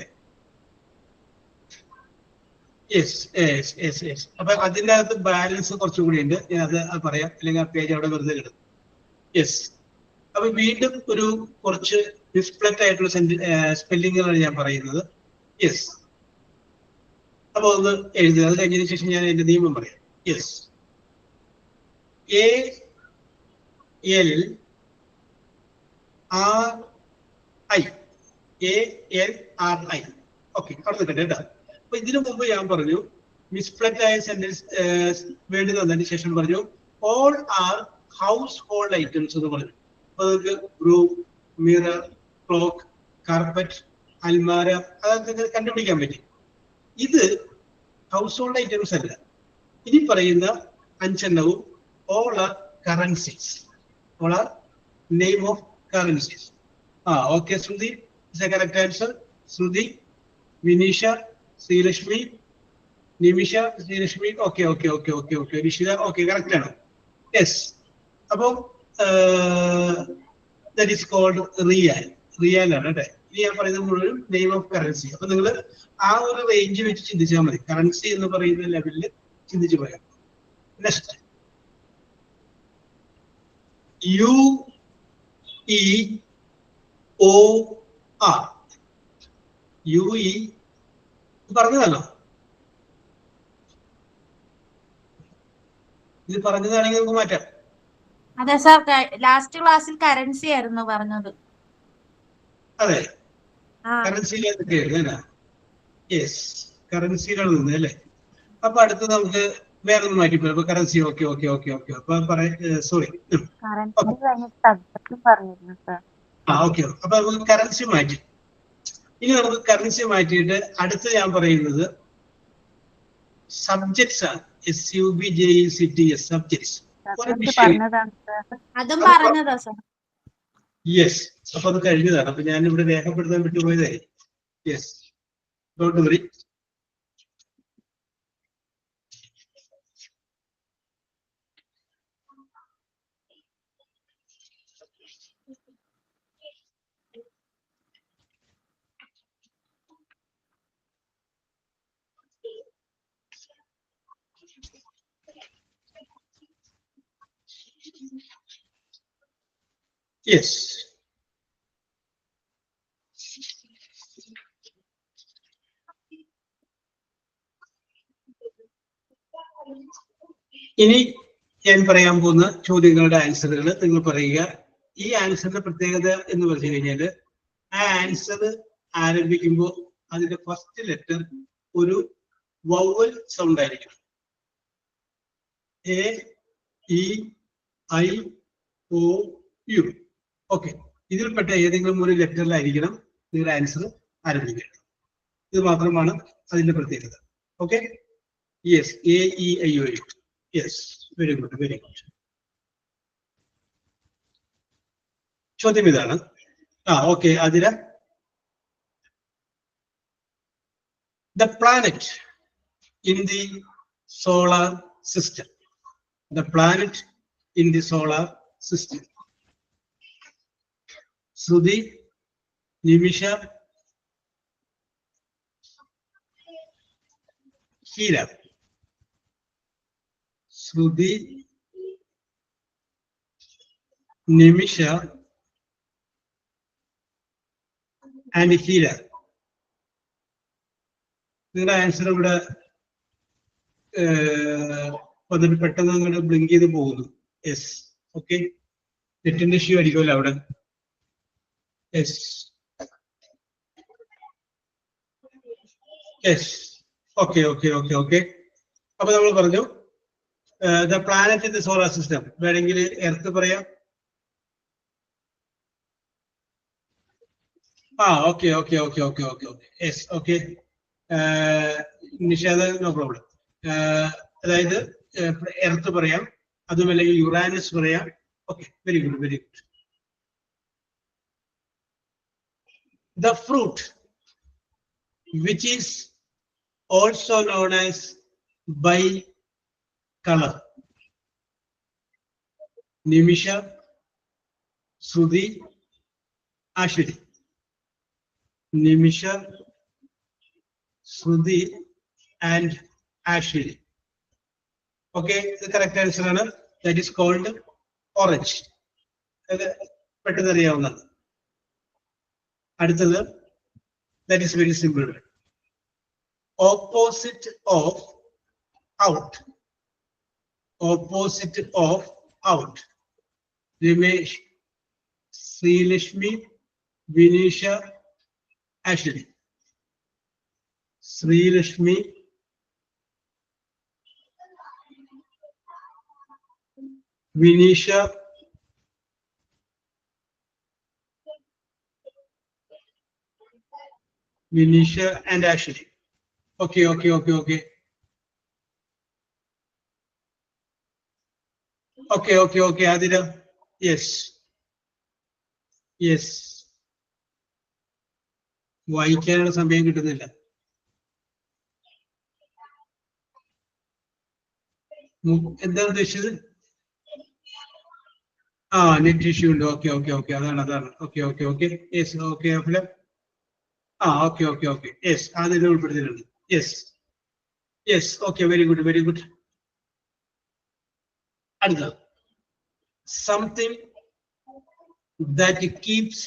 Yes yes yes yes. അപ്പൊ അതിൻ്റെ അകത്ത് ബാലൻസ് കുറച്ചുകൂടി ഉണ്ട്. ഞാൻ അത് പറയാം, അല്ലെങ്കിൽ ആ പേജ് അവിടെ വെറുതെ കിട്ടും. യെസ്. അപ്പൊ വീണ്ടും ഒരു കുറച്ച് മിസ്പ്ലക്ട് ആയിട്ടുള്ള സ്പെല്ലിങ്ങുകളാണ് ഞാൻ പറയുന്നത്. യെസ്. അപ്പൊ ഒന്ന് എഴുതുക. അത് കഴിഞ്ഞതിന് ശേഷം ഞാൻ എന്റെ നിയമം പറയാം. യെസ്. ALRI. ഓക്കെ, അവിടെ നിൽക്കട്ടെ കേട്ടോ. അപ്പൊ ഇതിനു മുമ്പ് ഞാൻ പറഞ്ഞു മിസ്പ്ലക്ട് ആയ സെന്റൻസ് വേണ്ടി തന്നതിന് ശേഷം പറഞ്ഞു all are house hold items എന്ന് പറഞ്ഞു. അപ്പൊ നിങ്ങൾക്ക് room, mirror, clock, carpet, Almara, അതൊക്കെ കണ്ടുപിടിക്കാൻ പറ്റി. ഇത് ഹൗസ് ഹോൾഡ് ഐറ്റംസ് അല്ല. ഇനി പറയുന്ന 5 എണ്ണവും all are currencies. All are name of currencies. Okay Sruthi, correct answer. Sruthi, Vineesha, Sreelakshmi, Nimisha, Sreelakshmi. Okay okay okay okay okay Nishitha. Okay, correct ആണ്. യെസ്. അപ്പം that is called riyal. Riyal ആണ് അല്ലേ. ഇനി ഞാൻ പറയുന്നത് മുഴുവൻ നെയിം ഓഫ് കറൻസി. അപ്പൊ നിങ്ങൾ ആ ഒരു റേഞ്ച് വെച്ച് ചിന്തിച്ചാൽ മതി. കറൻസി എന്ന് പറയുന്ന ലെവലിൽ ചിന്തിച്ചു പോയാൽ. Next UEOR. UE പറഞ്ഞതല്ലോ. ഇത് പറഞ്ഞതാണെങ്കിൽ നമുക്ക് മാറ്റാം. അതെ സാർ, ലാസ്റ്റ് ക്ലാസ്സിൽ കറൻസി ആയിരുന്നു പറഞ്ഞത്. അതെ, കറൻസിയിലേക്ക് യെസ്, കറൻസിയിലാണ് നിന്ന് അല്ലേ. അപ്പൊ അടുത്ത് നമുക്ക് വേറെ ഒന്ന് മാറ്റിപ്പോ. അപ്പൊ currency. Okay okay okay okay. അപ്പൊ സോറി. ഓക്കെ. അപ്പൊ നമുക്ക് കറൻസി മാറ്റി. ഇനി നമുക്ക് കറൻസി മാറ്റിയിട്ട് അടുത്ത് ഞാൻ പറയുന്നത് സബ്ജക്ട്സ് ആണ്. SUBJECTS subjects. അതും പറഞ്ഞതാ സാർ. യെസ്. അപ്പൊ അത് കഴിഞ്ഞതാണ്. അപ്പൊ ഞാൻ ഇവിടെ രേഖപ്പെടുത്താൻ വിട്ടുപോയതായി. യെസ്. Don't worry. Yes. ഇനി ഞാൻ പറയാൻ പോകുന്ന ചോദ്യങ്ങളുടെ ആൻസറുകൾ നിങ്ങൾ പറയുക. ഈ ആൻസറിന്റെ പ്രത്യേകത എന്ന് പറഞ്ഞു കഴിഞ്ഞാല് ആ ആൻസർ ആരംഭിക്കുമ്പോൾ അതിന്റെ ഫസ്റ്റ് ലെറ്റർ ഒരു വൗവൽ സൗണ്ട് ആയിരിക്കണം. A, E, I, O, U. Okay, ഇതിൽപ്പെട്ട ഏതെങ്കിലും ഒരു ലെറ്ററിലായിരിക്കണം നിങ്ങളുടെ ആൻസർ ആരംഭിക്കേണ്ടത്. ഇത് മാത്രമാണ് അതിന്റെ പ്രത്യേകത. Okay, yes, A, E, I, O, U. Yes, very good, very good. ചോദ്യം ഇതാണ്. ഓക്കെ, അതിന് the planet in the solar system. The planet in the solar system. Sudhi, Nimisha, Hira. Sudhi, Nimisha, and Hira. നിങ്ങളുടെ answer ഇവിടെ വന്നിട്ട് പെട്ടെന്ന് നിങ്ങളുടെ blink ചെയ്ത് പോകുന്നു. യെസ്, ഓക്കെ, നെറ്റിന്റെ ഇഷ്യൂ ആയിരിക്കുമല്ലോ അവിടെ. Yes, yes, okay, okay, okay, okay. അപ്പൊ നമ്മൾ പറഞ്ഞു the planet in the solar system. വേണമെങ്കിൽ എർത്ത് പറയാം. Okay, okay, okay, okay, okay, okay, yes, okay. Nishada, no problem. അതായത് എർത്ത് പറയാം, അതും അല്ലെങ്കിൽ യുറാനസ് പറയാം. Okay, very good, very good. The fruit which is also known as by colour. Nimisha, Shruti, Aswathi. Nimisha, Shruti, and Ashley. Okay, the correct answer is that is called orange. That is very simple. Opposite of out. Opposite of out. Ramesh, Srilashmi, Vinisha, Ashley. Srilashmi, Vinisha, and Ashley. Okay, okay, okay, okay. Okay, okay, okay, Adira. Yes. Yes. വായിക്കാനുള്ള സമയം കിട്ടുന്നില്ല. എന്താണ് ഉദ്ദേശിച്ചത്? Net issue ഉണ്ട്. Okay, okay, okay, അതാണ്. Okay, okay, okay, yes, okay, അഫ്ലം. Okay, okay, okay, yes, അതിൽ ഉൾപ്പെടുത്തിയിട്ടുണ്ട്. Yes, yes, okay, very good, very good. അടുത്ത, something that keeps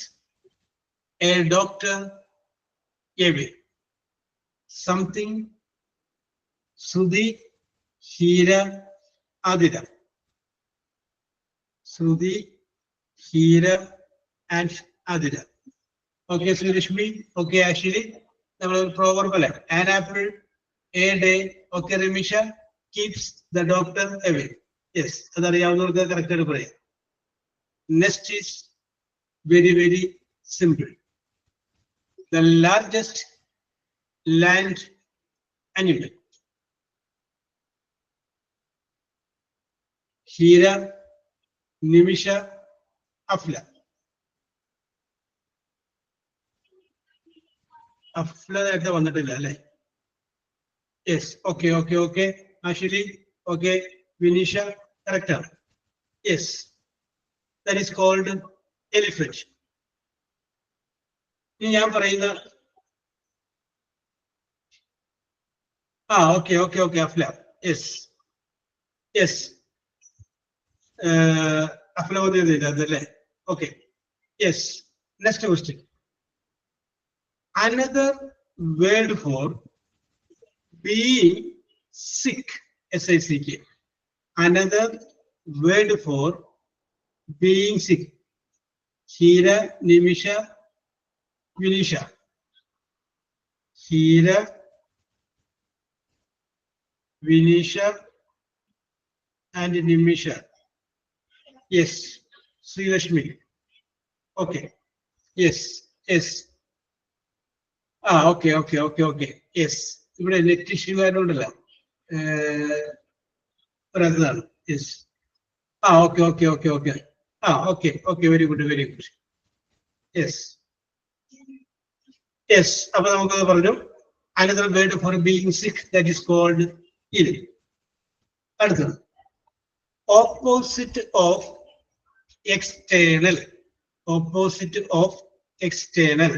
a doctor away. Something. Sudhi, Hira, Adira. Sudhi, Hira, and Adira. Okay, Srilashmi. Okay, Ashley. Our proverb, an apple a day. Okay, Rimisha, keeps the doctor away. Yes, that's correct. Next is very, very simple. The largest land animal. Hira, Nimisha, Afla. Afla നേരത്തെ വന്നിട്ടില്ല അല്ലേ? Yes, okay okay okay. Ashley okay. Vineesha correct ആണ്. Yes, that is called elephant. ഇനി ഞാൻ പറയുന്ന okay okay okay Afla. Yes yes, Afla വന്നില്ല അതല്ലേ? Okay yes. Next question. Another word for being sick, sick. Another word for being sick. Shira, Nimisha, Vinisha. Shira, Vinisha, and Nimisha. Yes, Sri Lakshmi. Okay. Yes, yes. Okay, okay, okay, okay. Yes. ഇവിടെ net issue ആയതുകൊണ്ടല്ല ഒരതാണ്. Yes. Okay okay okay okay. Okay okay, very good very good. Yes yes. അപ്പൊ നമുക്കത് പറഞ്ഞു. Another word for being sick, that is called ill. അടുത്തത് opposite of external. Opposite of external.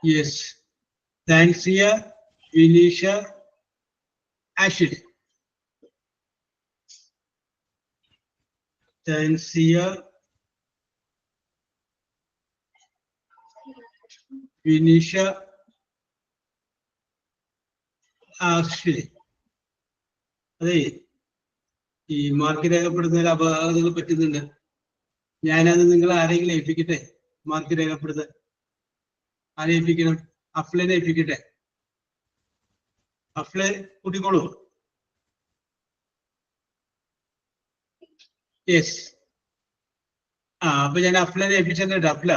Yes. Dansia, Vinisha, Ashley. Dansia, Vinisha, Ashley. അതെ, ഈ mark രേഖപ്പെടുത്തുന്നതിൽ അപകടങ്ങൾ പറ്റുന്നുണ്ട്. ഞാനത് നിങ്ങൾ ആരെങ്കിലും ഏൽപ്പിക്കട്ടെ? മാർക്ക് രേഖപ്പെടുത്താൻ ആരെ ഏൽപ്പിക്കണം? അഫ്ലിനെ ഏൽപ്പിക്കട്ടെ? അഫ്ലെ കൂട്ടിക്കോളൂ. യെസ്. അപ്പൊ ഞാൻ അഫ്ലിനെ ഏൽപ്പിച്ചിട്ടുണ്ട്. അഫ്ല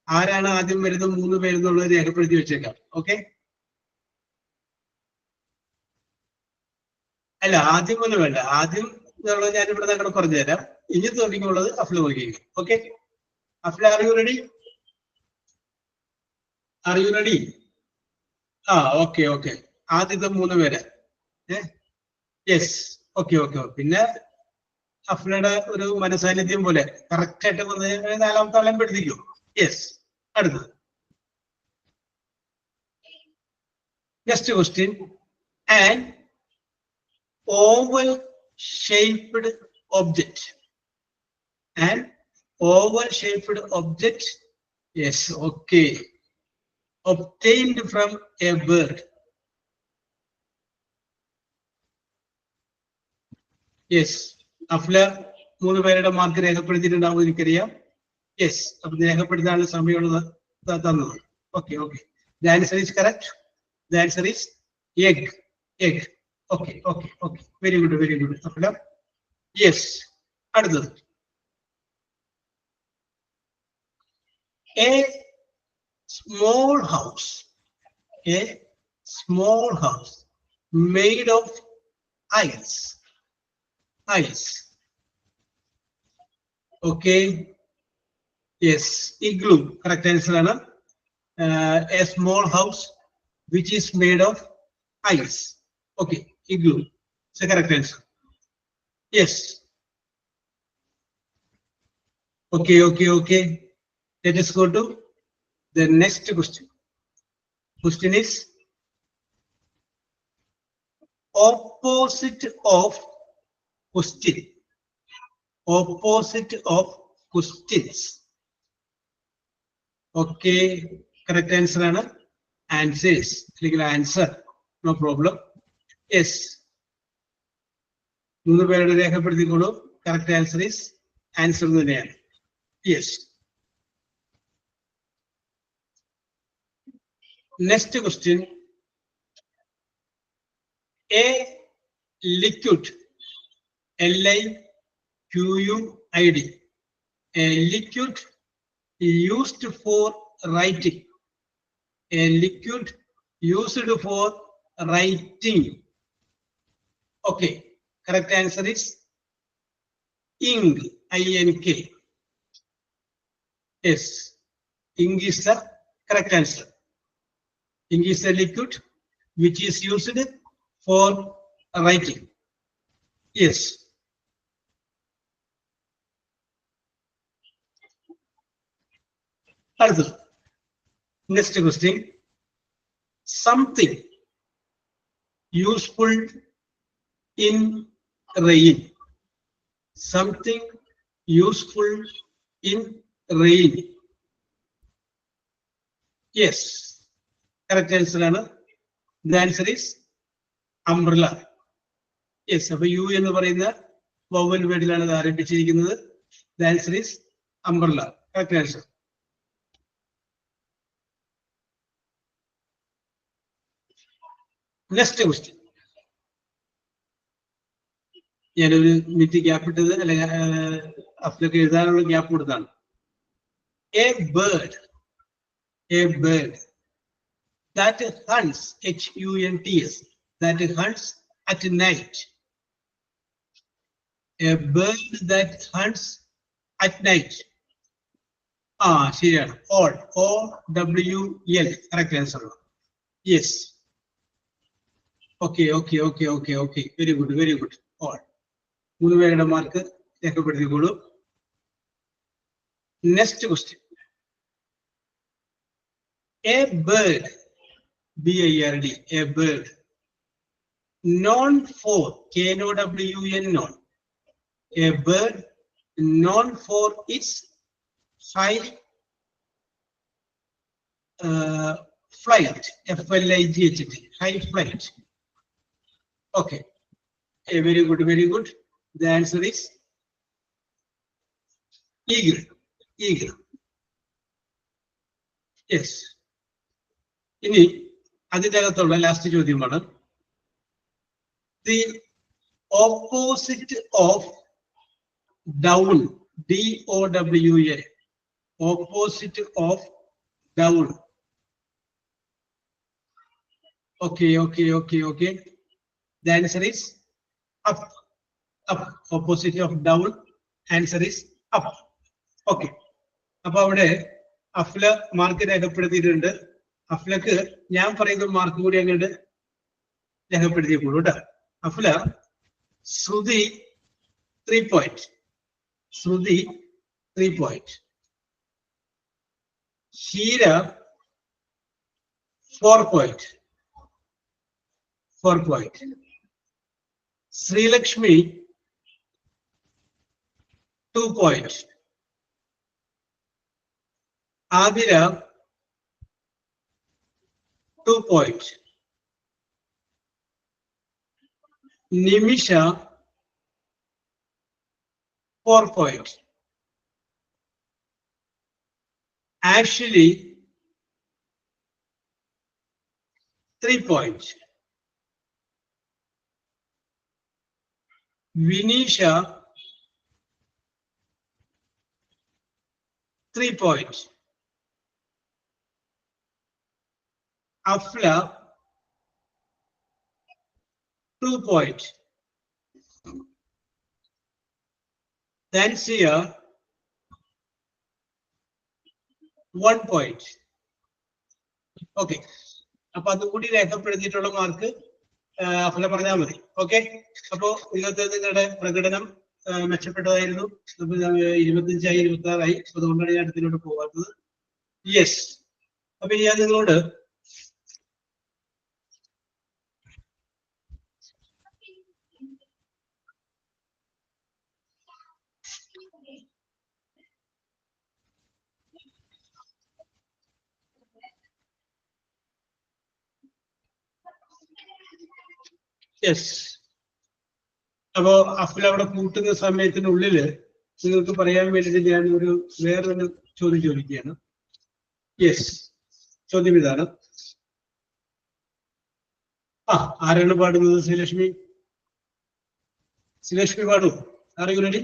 ആരാണ് ആദ്യം വരുന്നത് 3 പേരെന്നുള്ളത് രേഖപ്പെടുത്തി വെച്ചേക്കാം. ഓക്കെ. അല്ല, ആദ്യം ഒന്നും വേണ്ട. ആദ്യം എന്നുള്ളത് ഞാൻ ഇവിടെ ഞങ്ങൾ പറഞ്ഞു തരാം. ഇനി തുടങ്ങിയുള്ളത് അഫ്ല വഹിക്കും. Okay. Afla, are you ready? Are you ready? Okay okay. ആദ്യത്തെ 3 പേര്. Yes, okay okay. പിന്നെ അഫ്ലയുടെ ഒരു മനസാന്നിധ്യം പോലെ കറക്റ്റ് ആയിട്ട് വന്ന് 4ാമത്തെ ആളെ പെടുത്തിക്കോ. യെസ്. അടുത്തത് next question. And oval shaped object. An oval shaped object. Yes, okay. Obtained from a bird. Yes. Afla 3 പേരുടെ മാർക്ക് രേഖപ്പെടുത്തിയിട്ടുണ്ടാവും എനിക്കറിയാം. യെസ്. അപ്പൊ രേഖപ്പെടുത്താനുള്ള സമയമുള്ളത് തന്നത്. Okay okay. The answer is correct. The answer is egg. Egg. Okay, okay, okay. Very good, very good. Afla. Yes. അടുത്തത്. A small house. A small house made of ice. Ice. Okay. Yes. Igloo. Correct answer ആണ്. A small house which is made of ice. Okay. Igloo. It's the correct answer. Yes. Okay, okay, okay. Let us go to the next question. Question is opposite of question. Opposite of questions. Okay. Correct answer ആണ് answers. Click answer. No problem. Yes. 3 പേരുടെ രേഖപ്പെടുത്തിക്കോളൂ. Correct answer is answer തന്നെയാണ്. Yes. Next question. A liquid, LIQUID, a liquid used for writing. A liquid used for writing. Okay, correct answer is ink, INK. Yes. Ink is the correct answer. Ink is the liquid which is used for writing. Yes. Arthur. Next question. Something useful in rain. Something useful in rain. Yes. Correct answer. The answer is umbrella. Yes. So you in the vowel word the answer is umbrella. Correct answer. Next question. ഞാനൊരു minute gap ഇട്ടത് അല്ലെങ്കിൽ അഫ്ലക്ക് എഴുതാനുള്ള gap കൊടുത്താണ്. A bird that hunts, Hunts, that hunts at night. A bird that hunts at night. ശരിയാണ്. OWL. Correct answer. Yes. Okay. Very good. All. 3 പേരുടെ mark രേഖപ്പെടുത്തിക്കോളൂ. Next question. A bird, BIRD, a bird known for, KNOWN, known, a bird known for its high flight, FLIGHT, high flight. Okay. Very good. The answer is eagle. Yes. ഇനി അതിന്റെ അകത്തുള്ള last ചോദ്യമാണ്. The opposite of down, DOWN, opposite of down. Okay. The answer is up. Opposite of down, answer is up. Okay. അപ്പൊ അവിടെ Afla mark രേഖപ്പെടുത്തിയിട്ടുണ്ട്. അഫ്ലക്ക് ഞാൻ പറയുന്ന mark കൂടി അങ്ങോട്ട് രേഖപ്പെടുത്തിയപ്പോഴും കേട്ടോ. അഫ്ല, ശ്രുതി 3 point. ശ്രുതി 3 point. Heera 4 point. Srilakshmi 2 point. Adira 2 point. Nimisha 4 point. Ashley 3 point. Vinisha 3 point. Afla 2 point. Tansia 1 point. Okay. അപ്പൊ അതും കൂടി രേഖപ്പെടുത്തിയിട്ടുള്ള മാർക്ക് അഫ്ല പറഞ്ഞാൽ മതി. ഓക്കെ. അപ്പോ ഇന്നത്തെ നിങ്ങളുടെ പ്രകടനം മെച്ചപ്പെട്ടതായിരുന്നു. 25 26 അതുകൊണ്ടാണ് ഞാൻ അടുത്തിലോട്ട് പോകാത്തത്. യെസ്. അപ്പൊ ഞാൻ നിങ്ങളോട് യെസ്. അപ്പോ അഫ്ല അവിടെ കൂട്ടുന്ന സമയത്തിനുള്ളില് നിങ്ങൾക്ക് പറയാൻ വേണ്ടിയിട്ട് ഞാൻ വേറൊരു ചോദ്യം ചോദിക്കുകയാണ്. യെസ്. ചോദ്യം ഇതാണ്. ആരാണ് പാടുന്നത്? ശ്രീലക്ഷ്മി പാടൂ. ആരെങ്കിലും ready?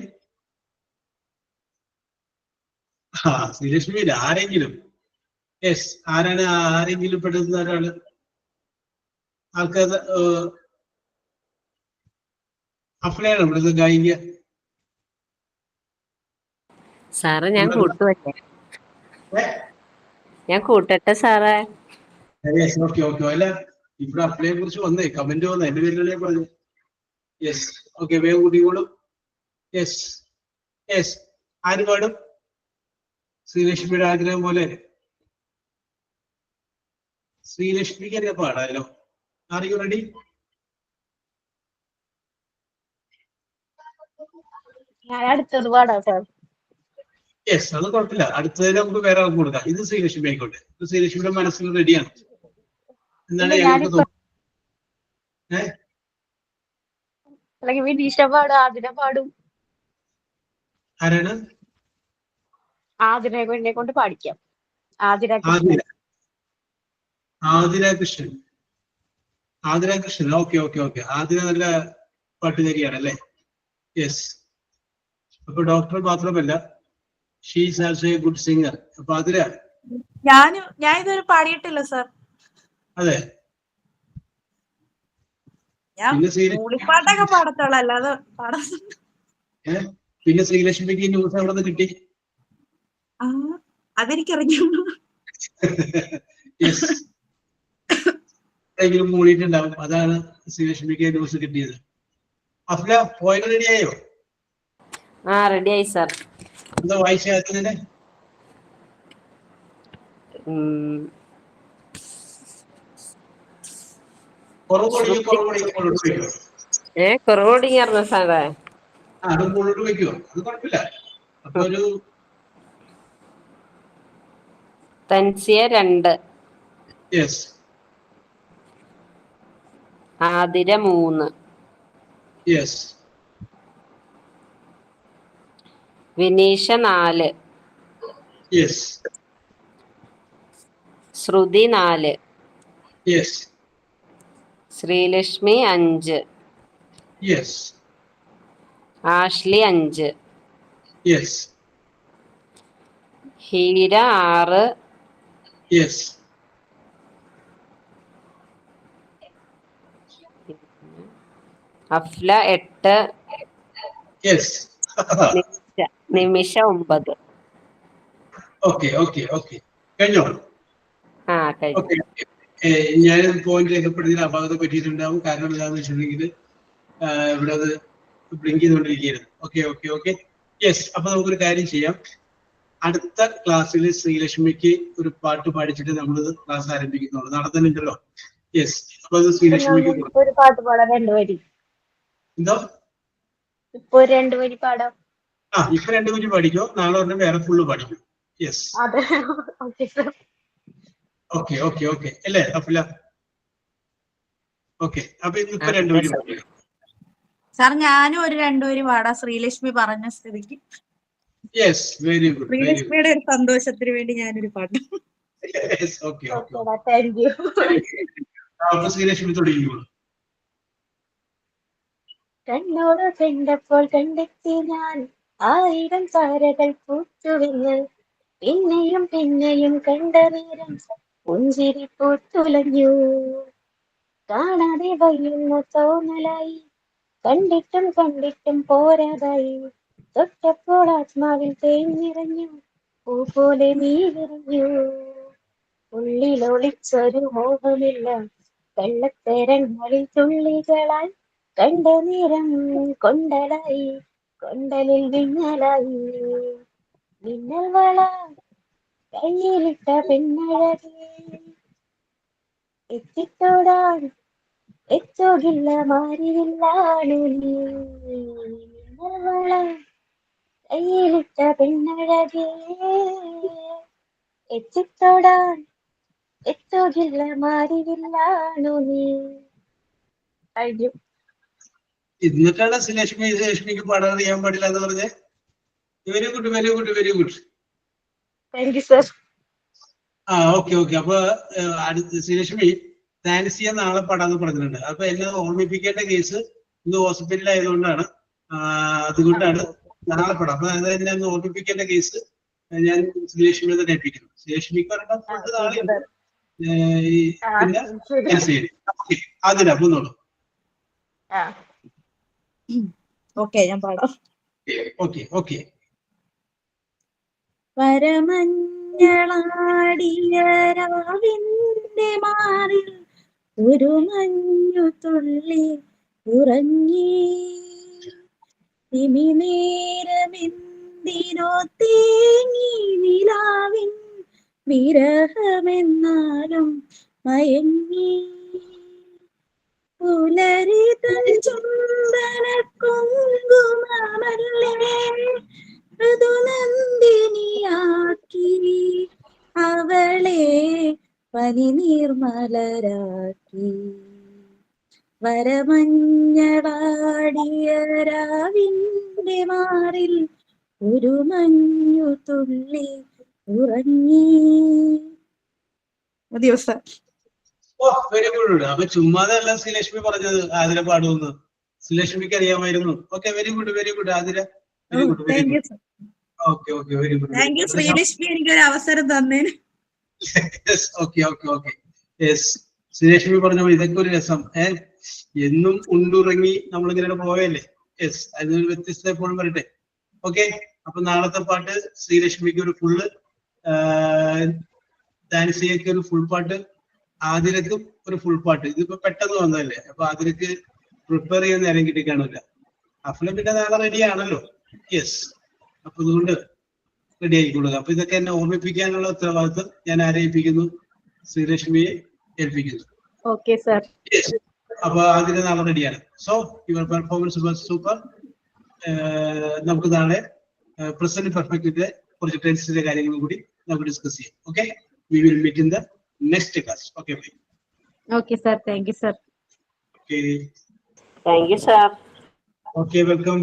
ശ്രീലക്ഷ്മി ആരെങ്കിലും. യെസ്. ആരാണ് ആരെങ്കിലും പെടുന്ന ഒരാള്? ആൾക്കാർ അഫ്ലയാണ് ഇവിടുത്തെ ഗായിക. സാറ് ഞാൻ കൂട്ടുവല്ലേ. ഞാൻ കൂട്ടട്ടെ സാറേ. Okay okay. അല്ല ഇവിടെ അപ്ലൈയെ കുറിച്ച് വന്നേ കമന്റ് വന്ന എന്റെ പേരിലല്ലേ പറഞ്ഞു. യെസ് ഓക്കെ, വേഗം കൂട്ടിക്കോളും. Yes yes. ആര് പാടും? ശ്രീലക്ഷ്മിയുടെ ആഗ്രഹം പോലെ. ശ്രീലക്ഷ്മിക്ക് തന്നെ പാടാലോ. Are you ready? ഞാൻ അടുത്തത് പാടാം സാർ. യെസ്, അത് കുഴപ്പമില്ല. അടുത്തതിന് നമുക്ക് വേറെ ആൾക്ക് കൊടുക്കാം. ഇത് ശ്രീലക്ഷ്മി ആയിക്കോട്ടെ. ഇത് ശ്രീലക്ഷ്മിയുടെ മനസ്സിൽ റെഡിയാണ്. എന്താണ് ഞങ്ങൾക്ക് തോന്നുന്നത്? അല്ലെങ്കിൽ വിനീഷ പാടും, ആതിര പാടും. ആരാണ്? ആതിരയെ എന്നെ കൊണ്ട് പാടിക്കാം. Athira Athira. Athira Krishnan. Athira Krishnan. Okay okay okay. Athira നല്ല പാട്ടുകാരിയാണ് അല്ലേ? യെസ്. അപ്പൊ ഡോക്ടർ മാത്രമല്ല, she is also a good singer. അപ്പൊ ആതിര, ഞാൻ ഇതുവരെ പാടിയിട്ടില്ല സർ. അതെ. ഞാൻ മൂളിപ്പാട്ടൊക്കെ പാടത്തുള്ളൂ, അല്ലാതെ പിന്നെ ശ്രീലക്ഷ്മിക്ക് ന്യൂസ് എവിടെ നിന്ന് കിട്ടി? അതെനിക്കറിഞ്ഞു. യെസ്, എങ്കിലും മൂളിയിട്ടുണ്ടാവും. അതാണ് ശ്രീലക്ഷ്മിക്ക് ന്യൂസ് കിട്ടിയത്. അഫ്ല, പോയിന്റ് റെഡിയായോ? റെഡിയായി സാർ. എന്താ വായിച്ചതിന്റെ? കുറവോടിങ്ങായിരുന്നു സാറേ. അത് മുകളിലോട്ട് വെക്കുവോ? അത് കുഴപ്പമില്ല. അപ്പൊ ഒരു Thansiya 2, yes, Athira 3, yes, Vineesha 4, yes, Shruti 4, yes, Sreelakshmi 5, yes, Ashley 5, yes, Heera 6, yes, Afla 8, yes, Nimisha 9. Okay okay okay. കഴിഞ്ഞോ? കഴിഞ്ഞു. ഞാൻ പോയിന്റ് രേഖപ്പെടുത്തിയ അപാകത പറ്റിയിട്ടുണ്ടാവും. കാരണം എന്താണെന്ന് വെച്ചിട്ടുണ്ടെങ്കിൽ ഇവിടെ അത് ബ്ലിങ്ക് ചെയ്തുകൊണ്ടിരിക്കുകയായിരുന്നു. Okay okay okay. യെസ്. അപ്പൊ നമുക്കൊരു കാര്യം ചെയ്യാം. അടുത്ത ക്ലാസ്സിൽ ശ്രീലക്ഷ്മിക്ക് ഒരു പാട്ട് പാടിച്ചിട്ട് നമ്മൾ ക്ലാസ് ആരംഭിക്കുന്നുള്ളൂ. നടത്തുന്നുണ്ടല്ലോ. യെസ്. അപ്പൊ അത് ശ്രീലക്ഷ്മിക്ക് ഒരു പാട്ട് പാടാം, 2 വരി. എന്തോ? ഇപ്പൊ 2 വരി പാടാം. ഇപ്പൊ 2 വരി പാടിക്കോ. നാളെ പറഞ്ഞ വേറെ ഫുള്ള് പാടിക്കും. യെസ്. അതെ. Okay sir. Okay okay okay അല്ലേ അഫ്ല? ഓക്കെ. അപ്പൊ ഇന്നിപ്പോ 2 വരി പാടിക്കും. സാർ ഞാനും ഒരു 2 വരി പാടാം, ശ്രീലക്ഷ്മി പറഞ്ഞ സ്ഥിതിക്ക്. Yes, very good. ശ്രീലക്ഷ്മിയുടെ ഒരു സന്തോഷത്തിന് വേണ്ടി ഞാനൊരു പാട്ട്. Yes, okay okay. Thank you. അപ്പൊ ശ്രീലക്ഷ്മി തുടങ്ങിക്കോളൂ. കണ്ണോട് കണ്ടപ്പോൾ കണ്ടെത്തി ഞാൻ 1000 താരകൾ പൂത്തുവെന്ന്, പിന്നെയും പിന്നെയും കണ്ട നേരം പുഞ്ചിരി പൂത്തുലഞ്ഞു. കാണാതെ വയ്യുന്ന തോന്നലായി, കണ്ടിട്ടും കണ്ടിട്ടും പോരാതായി, തൊട്ടപ്പോൾ ആത്മാവിൽ തേഞ്ഞിറഞ്ഞു, പൂ പോലെ നീ വിരിഞ്ഞു. ഉള്ളിലൊളിച്ചൊരു മോഹമില്ല, കള്ളത്തരങ്ങളിൽ തുള്ളികളായി, കണ്ട നേരം കൊണ്ടലായി, കൊണ്ടലിൽ വിങ്ങലായി. മിന്നൽ വള കയ്യിലിട്ട പെണ്ണഴകി, എത്തിത്തോടാൻ എത്തോകില്ല മാറിയില്ലാണു നീ. മിന്നൽ വള കയ്യിലിട്ട പെണ്ണഴകി, എത്തിത്തോടാൻ എത്തോകില്ല മാറിയില്ലാണു നീ. കഴിഞ്ഞു. എന്നിട്ടാണ് ശ്രീലക്ഷ്മിക്ക് പാടാൻ അറിയാൻ പാടില്ല എന്ന് പറഞ്ഞേ. Very good very good very good. Thank you sir. Okay okay. അപ്പൊ അടുത്ത ശ്രീലക്ഷ്മി താൻസിയ നാളെ പാടാന്ന് പറഞ്ഞിട്ടുണ്ട്. അപ്പൊ എന്നെ ഓർമ്മിപ്പിക്കേണ്ട കേസ് ഇന്ന് ഹോസ്പിറ്റലിൽ ആയതുകൊണ്ടാണ്. അതുകൊണ്ടാണ് നാളെ പാടാം. അപ്പൊ അത് എന്നെ ഒന്ന് ഓർമ്മിപ്പിക്കേണ്ട കേസ് ഞാൻ ശ്രീലക്ഷ്മിയെ തന്നെ ഏൽപ്പിക്കുന്നു. ശ്രീലക്ഷ്മിക്ക് പറഞ്ഞിട്ട് നാളെ പിന്നെ അതിനാ പോന്നോളൂ. ഓക്കെ, ഞാൻ പാടാം. Okay okay. പരമഞ്ഞ വരമഞ്ഞളാടിയ രാവിന്റെ മാറിൽ ഒരു മഞ്ഞു തുള്ളി ഉറങ്ങി ഇമിനേരമെന്തിനോ തേങ്ങി നിലാവിൻ വിരഹമെന്നാലും മയങ്ങി പുലരി തൻ ചുംബന കുങ്കുമമല്ലേ ഋതുനന്ദിനിയാക്കി അവളെ പനിനീർമലരാക്കി വരമഞ്ഞളാടിയ രാവിന്റെ മാറിൽ ഒരു മഞ്ഞു തുള്ളി ഉറങ്ങി. ദിവസം ഓ വെരി ഗുഡ്. അപ്പൊ ചുമ്മാതല്ല ശ്രീലക്ഷ്മി പറഞ്ഞത് ആതിര പാടുമെന്ന്. ശ്രീലക്ഷ്മിക്ക് അറിയാമായിരുന്നു. Okay, very good very good Athira. Very good very good. Okay okay very good. Thank you Sreelakshmi, എനിക്കൊരു അവസരം തന്നേന്. Okay okay okay yes. Sreelakshmi പറഞ്ഞ ഇതൊക്കെ ഒരു രസം. എന്നും ഉണ്ടുറങ്ങി നമ്മളിങ്ങനെ പോയല്ലേ. യെസ്, അതിനൊരു വ്യത്യസ്ത എപ്പോഴും വരട്ടെ. ഓക്കെ, അപ്പൊ നാളത്തെ പാട്ട് ശ്രീലക്ഷ്മിക്ക് ഒരു ഫുള്ള്, ഡാൻസിയൊക്കെ ഒരു ഫുൾ പാട്ട്, ആതിരക്കും ഒരു ഫുൾ പാട്ട്. ഇതിപ്പോ പെട്ടെന്ന് വന്നതല്ലേ, അപ്പൊ ആതിരക്ക് പ്രിപ്പയർ ചെയ്യാൻ നേരം കിട്ടി കാണില്ല. അഫ്ല പിന്നെ നാളെ റെഡി ആണല്ലോ. യെസ്, അപ്പൊ അതുകൊണ്ട് റെഡി ആയിക്കൊള്ളുക. അപ്പൊ ഇതൊക്കെ എന്നെ ഓർമ്മിപ്പിക്കാനുള്ള ഉത്തരവാദിത്വം ഞാൻ ആരെ ഏൽപ്പിക്കുന്നു? ശ്രീലക്ഷ്മിയെ ഏൽപ്പിക്കുന്നു. Okay sir. യെസ്, അപ്പൊ ആതിര നാളെ റെഡിയാണ്. So your performance was super. നമുക്ക് നാളെ പ്രസന്റ് പെർഫെക്റ്റിന്റെ കുറച്ച് ടെൻസിന്റെ കാര്യങ്ങളും കൂടി നമുക്ക് ഡിസ്കസ് ചെയ്യാം. Okay, we will meet in the next class. Okay bye. Okay sir, thank you sir. Okay Thank you, sir. Okay, welcome.